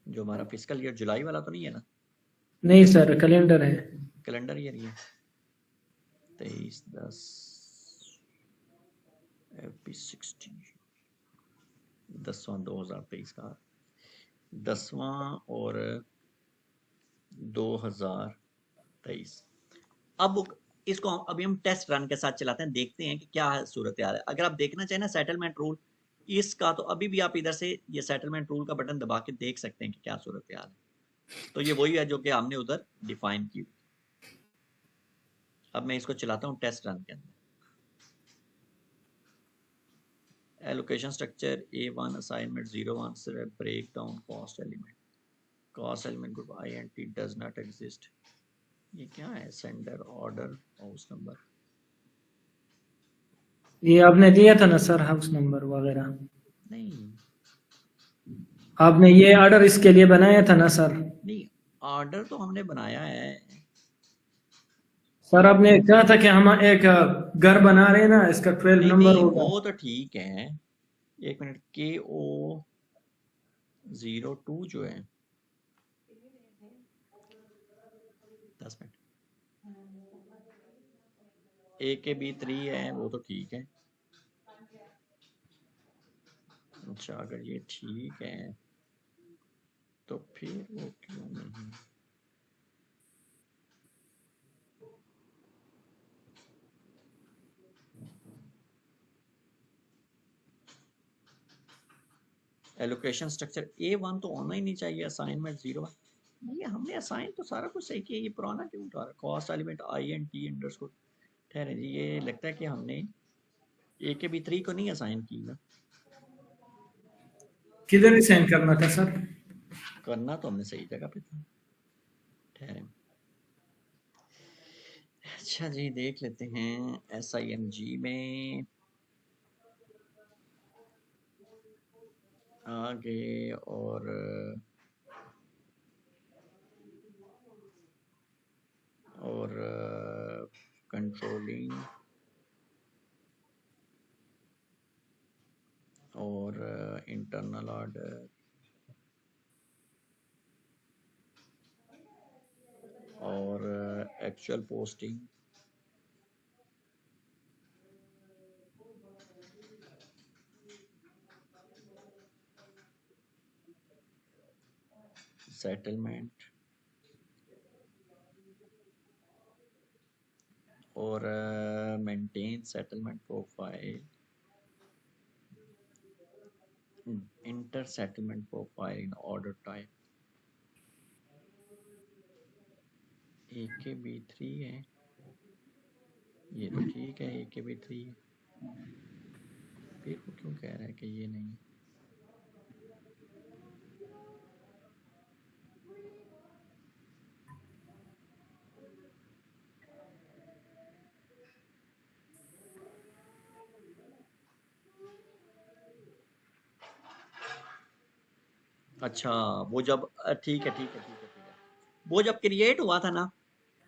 जो हमारा फिजिकल ईयर जुलाई वाला तो नहीं है ना? नहीं सर कैलेंडर है। कैलेंडर ईयर ये 23/10 FB60 10वां 2023 का 10वां और 2023। अब इसको अभी हम टेस्ट रन के साथ चलाते हैं देखते हैं कि क्या सूरत हाल है। अगर आप देखना चाहें ना सेटलमेंट रूल इसका तो अभी भी आप इधर से ये सेटलमेंट रूल का बटन दबा के देख सकते हैं कि क्या सूरत हाल है। तो ये वही है जो कि हमने उधर डिफाइन की। अब मैं इसको चलाता हूँ टेस्ट रन के अंदर। Allocation structure A1 assignment 01 break down cost element group INT does not exist. ये क्या है सेंडर ऑर्डर हाउस नंबर ये आपने दिया था ना सर, हाउस नंबर वगैरह? नहीं आपने ये ऑर्डर इसके लिए बनाया था ना सर? नहीं, ऑर्डर तो हमने बनाया है। सर आपने कहा था कि हम एक घर बना रहे हैं ना, इसका 12 नहीं नंबर नहीं, होगा। वो तो ठीक है। एक मिनट, KO02 जो है, 10 मिनट, AKB3 है, वो तो ठीक है। अच्छा, अगर ये ठीक है तो फिर वो क्यों नहीं? एलोकेशन स्ट्रक्चर A1 तो होना ही नहीं चाहिए, असाइनमेंट 01। ये हमने असाइन तो सारा कुछ सही किया, ये पुराना क्यों उठा रहा? Cost element INT underscore. ठहरे जी, ये लगता है कि हमने AKB3 को नहीं असाइन की ना। किधर ही सेंड करना था सर? करना तो हमने सही जगह पे था। ठहरे, अच्छा जी, देख लेते हैं SIMG में आगे। और कंट्रोलिंग और इंटरनल ऑर्डर और एक्चुअल पोस्टिंग, सेटलमेंट और maintain settlement profile, inter settlement profile in order type. AKB3 है, ये तो ठीक है, AKB3 है। फिर वो क्यों कह रहा है कि ये नहीं? अच्छा, वो जब ठीक है ठीक है ठीक है ठीक है, वो जब क्रिएट हुआ था ना,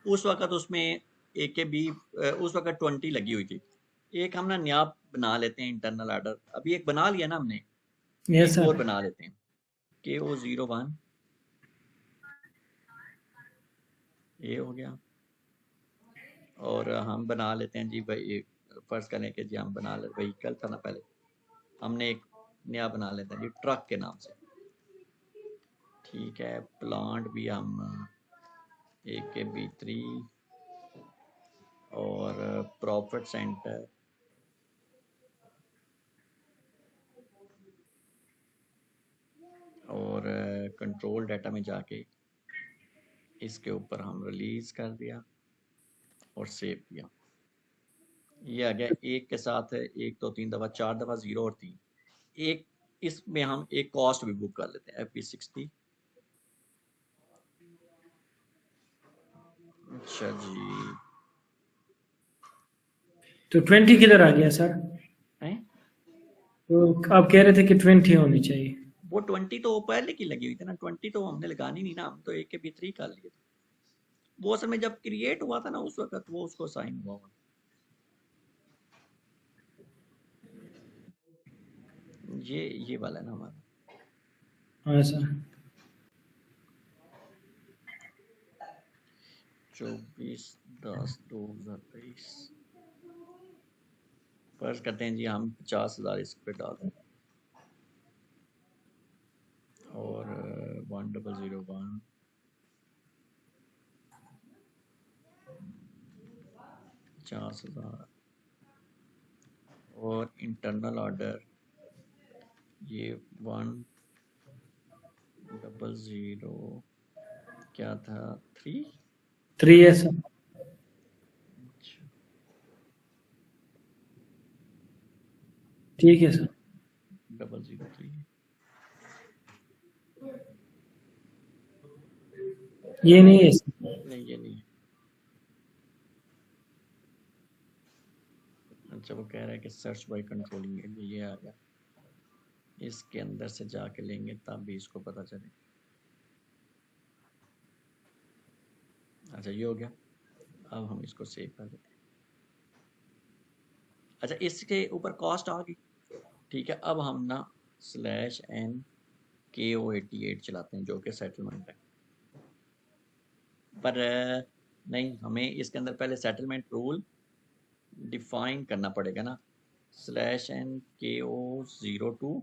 उस वक्त उसमें AKB उस वक्त 20 लगी हुई थी। एक हम ना नया बना लेते हैं इंटरनल ऑर्डर, अभी एक बना लिया ना हमने, यस एक और सर। बना लेते हैं, KO01। ये हो गया। और हम बना लेते हैं जी भाई, फर्ज करें कि जी हम बना ले, व्हीकल था ना पहले, हमने एक नया बना लेते हैं जी ट्रक के नाम से। ठीक है, प्लांट भी हम AKB3 और प्रॉफिट सेंटर और कंट्रोल डाटा में जाके इसके ऊपर हम रिलीज कर दिया और सेव किया। ये आ गया, एक के साथ है, एक तो 3 दफ़ा, 4 दफ़ा 0 और 3। एक इसमें हम एक कॉस्ट भी बुक कर लेते हैं, FP60। अच्छा जी, तो 20 किधर आ गया सर? हैं? तो आप कह रहे थे कि 20 होनी चाहिए। वो 20 तो पहले की लगी हुई थी ना, 20 तो हमने लगानी नहीं ना, हम तो AKB3 कर लिए थे। वो असल में जब क्रिएट हुआ था ना, उस वक्त वो उसको साइन हुआ हुआ। ये वाला है ना हमारा। हाँ सर। 24/10/2023। फर्ज करते हैं जी हम 50,000 इस पे डाल दें और 1001 50,000 और इंटरनल ऑर्डर ये 100 क्या था, 3। 3 है सर। अच्छा, ठीक है सर। 003। ये नहीं है सर। नहीं, ये नहीं है। अच्छा वो कह रहा है कि सर्च बाय कंट्रोलिंग, ये आ गया, इसके अंदर से जाके लेंगे तब भी इसको पता चले। अच्छा ये हो गया, अब हम इसको सेव कर देते हैं। अच्छा इसके ऊपर कॉस्ट आ गई, ठीक है। अब हम ना /NKO88 चलाते हैं जो कि सेटलमेंट है, पर नहीं, हमें इसके अंदर पहले सेटलमेंट रूल डिफाइन करना पड़ेगा ना। /NKO02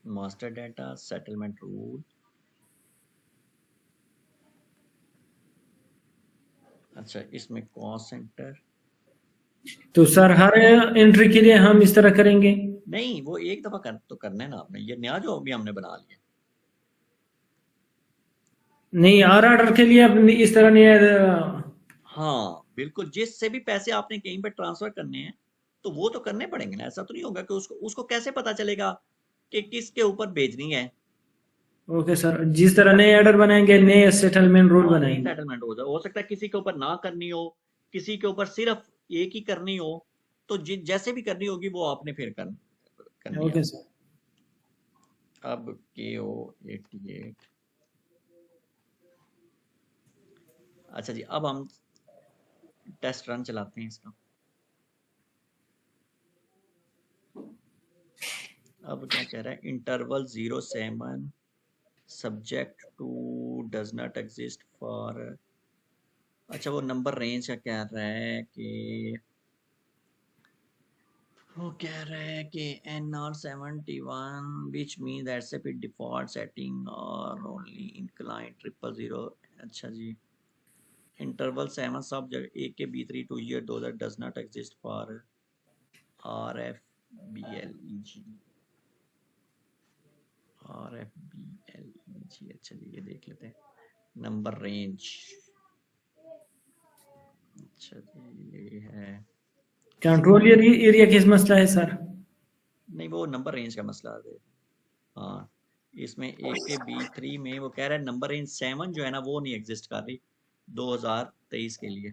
master data settlement rule. अच्छा इसमें कॉस्ट सेंटर, तो सर हर एंट्री के लिए हम इस तरह करेंगे? नहीं वो एक दफा तो करना है ना आपने, ये नया जो अभी हमने बना लिया। नहीं, हर ऑर्डर के लिए अब इस तरह नहीं है। हाँ बिल्कुल, जिससे भी पैसे आपने कहीं पर ट्रांसफर करने हैं तो वो तो करने पड़ेंगे ना। ऐसा तो नहीं होगा कि उसको उसको कैसे पता चलेगा कि किसके ऊपर भेजनी है। ओके सर, जिस तरह नए ऑर्डर बनाएंगे नए सेटलमेंट रूल हाँ नई बनाएंगे। सेटलमेंट हो सकता है किसी के ऊपर ना करनी हो, किसी के ऊपर सिर्फ एक ही करनी हो, तो जैसे भी करनी होगी वो आपने फिर करनी है। Okay sir. अब KO88, अच्छा जी अब हम टेस्ट रन चलाते हैं इसका। अब क्या कह रहा है, interval 07 subject to does not exist for. अच्छा वो नंबर रेंज का कह रहा है कि, वो कह रहे हैं कि NR71 which means SAP default setting or only inclined 000। अच्छा जी, interval 7 subject AK-B3 2 year dollar does not exist for RFBLEG। अच्छा जी ये देख लेते हैं नंबर रेंज। अच्छा जी ये है, कंट्रोल एरिया किस मसला है सर? नहीं वो नंबर रेंज का मसला है। हाँ इसमें AK-B3 में वो कह रहा है नंबर रेंज 7 जो है ना वो नहीं एग्जिस्ट कर रही 2023 के लिए।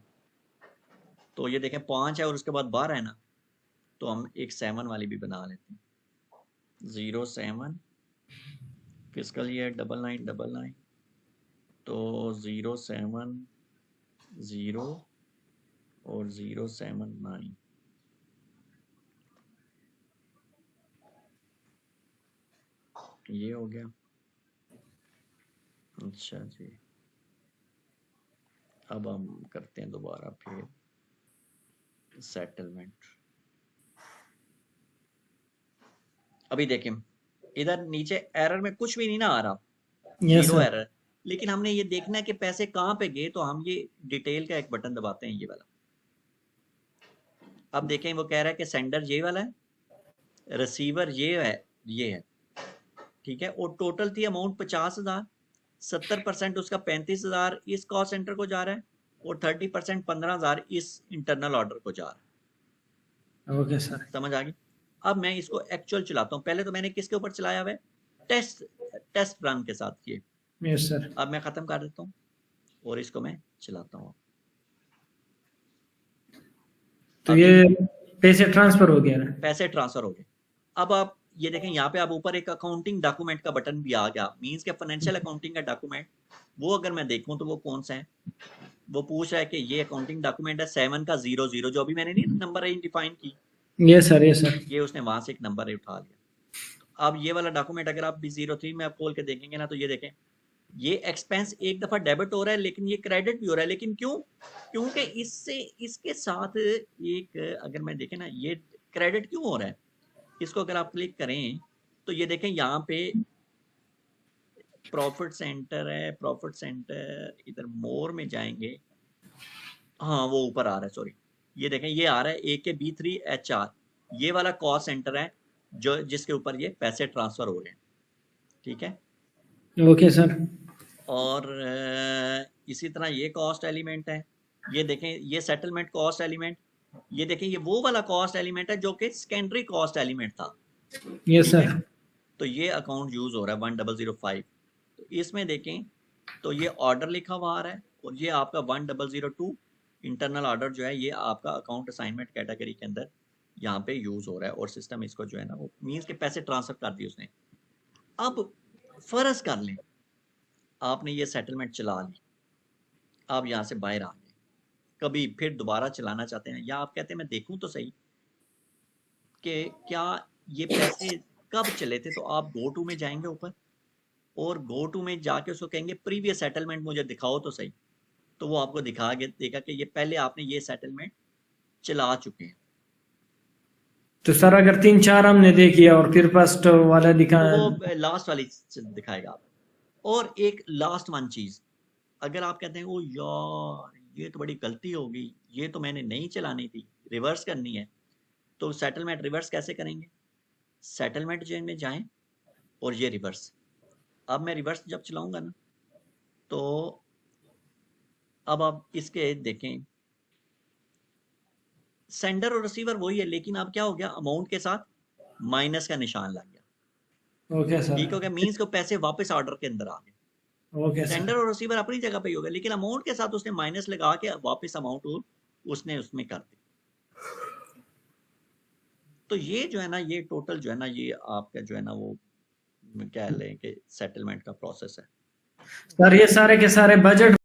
तो ये देखें 5 है और उसके बाद 12 है ना, तो हम एक 7 वाली भी बना लेते हैं। 07 फिजिकल ईयर 9999, तो 070 और 079, ये हो गया। अच्छा जी अब हम करते हैं दोबारा फिर सेटलमेंट। अभी देखें इधर नीचे एरर में कुछ भी नहीं ना आ रहा, यस जीरो सर। एरर। लेकिन हमने ये देखना है कि पैसे कहाँ पे गए, तो हम ये डिटेल का एक बटन दबाते हैं, ये वाला। अब देखें वो कह रहा है कि सेंडर ये वाला है, रिसीवर ये है, ये है, ठीक है। और टोटल थी अमाउंट 50,000, 70% उसका 35,000 इस कॉस्ट सेंटर को जा रहा है और 30% 15,000 इस इंटरनल ऑर्डर को जा रहा है। Okay sir. समझ आ गई। अब मैं इसको एक्चुअल चलाता हूँ। पहले तो मैंने किसके ऊपर चलाया हुआ है, टेस्ट रन के साथ ये। Yes sir. अब मैं खत्म कर देता हूँ और इसको मैं चलाता हूँ। तो ये पैसे ट्रांसफर हो गया ना? पैसे ट्रांसफर हो गए। अब आप ये देखें यहाँ पे आप ऊपर एक अकाउंटिंग डॉक्यूमेंट का बटन भी आ गया, मींस के फाइनेंशियल अकाउंटिंग का डॉक्यूमेंट। वो अगर मैं देखूं तो वो कौन सा है, वो पूछ रहा है कि ये अकाउंटिंग डॉक्यूमेंट है 7 का 00, जो अभी मैंने नहीं नंबर रेंज डिफाइन की, यस सर, यस सर। ये उसने वहां से एक नंबर रेंज उठा लिया। अब ये वाला डॉक्यूमेंट अगर आप 03 में आप खोल के देखेंगे ना, तो ये देखें ये एक्सपेंस एक दफा डेबिट हो रहा है लेकिन ये क्रेडिट भी हो रहा है। लेकिन क्यों? क्योंकि इससे इसके साथ एक, अगर मैं देखें ना, ये क्रेडिट क्यों हो रहा है, इसको अगर आप क्लिक करें तो ये देखें यहाँ पे प्रॉफिट सेंटर है, प्रॉफिट सेंटर इधर मोर में जाएंगे, हाँ वो ऊपर आ रहा है, सॉरी, ये देखें ये आ रहा है AK-B3HR, ये वाला कॉस्ट सेंटर है जो जिसके ऊपर ये पैसे ट्रांसफर हो रहे हैं, ठीक है। Okay sir. और इसी तरह ये कॉस्ट एलिमेंट है, ये देखें ये सेटलमेंट कॉस्ट एलिमेंट, ये देखें ये वो वाला कॉस्ट एलिमेंट है जो कि सेकेंडरी कॉस्ट एलिमेंट था, यस ठीक है। सर। तो ये अकाउंट यूज हो रहा है 1005। तो इसमें देखें तो ये ऑर्डर लिखा हुआ आ रहा है और ये आपका 1002 इंटरनल ऑर्डर जो है ये आपका अकाउंट असाइनमेंट कैटेगरी के अंदर यहाँ पे यूज हो रहा है और सिस्टम इसको जो है ना वो मीन्स के पैसे ट्रांसफर कर दिए उसने। अब फर्ज कर लें आपने ये सेटलमेंट चला ली, आप यहाँ से बाहर आ गए, कभी फिर दोबारा चलाना चाहते हैं या आप कहते हैं मैं देखूं तो सही कि क्या ये पैसे कब चले थे, तो आप गो टू में जाएंगे ऊपर और गो टू में जाके उसको कहेंगे प्रीवियस सेटलमेंट मुझे दिखाओ तो सही, तो वो आपको दिखा देगा कि ये पहले आपने ये सेटलमेंट चला चुके हैं। तो सर अगर 3-4 हमने देखी और फिर फर्स्ट वाला दिखा, तो वो लास्ट वाली दिखाएगा आपको। और एक लास्ट वन चीज, अगर आप कहते हैं ओ यार ये तो बड़ी गलती हो गई, ये तो मैंने नहीं चलानी थी, रिवर्स करनी है, तो सेटलमेंट रिवर्स कैसे करेंगे? सेटलमेंट चेन में जाएं और ये रिवर्स। अब मैं रिवर्स जब चलाऊंगा ना तो अब आप इसके देखें सेंडर और रिसीवर वही है, लेकिन अब क्या हो गया, अमाउंट के साथ माइनस का निशान लग गया। ओके सर, ठीक हो गया, मीन्स को पैसे वापस ऑर्डर के अंदर आ गए। Okay sender sir. और रिसीवर अपनी जगह पे ही हो गया, लेकिन अमाउंट के साथ उसने माइनस लगा के वापस अमाउंट उसने उसमें कर दी। तो ये जो है ना ये टोटल जो है ना ये आपका जो है ना वो कह लें कि सेटलमेंट का प्रोसेस है। सर ये सारे के सारे बजट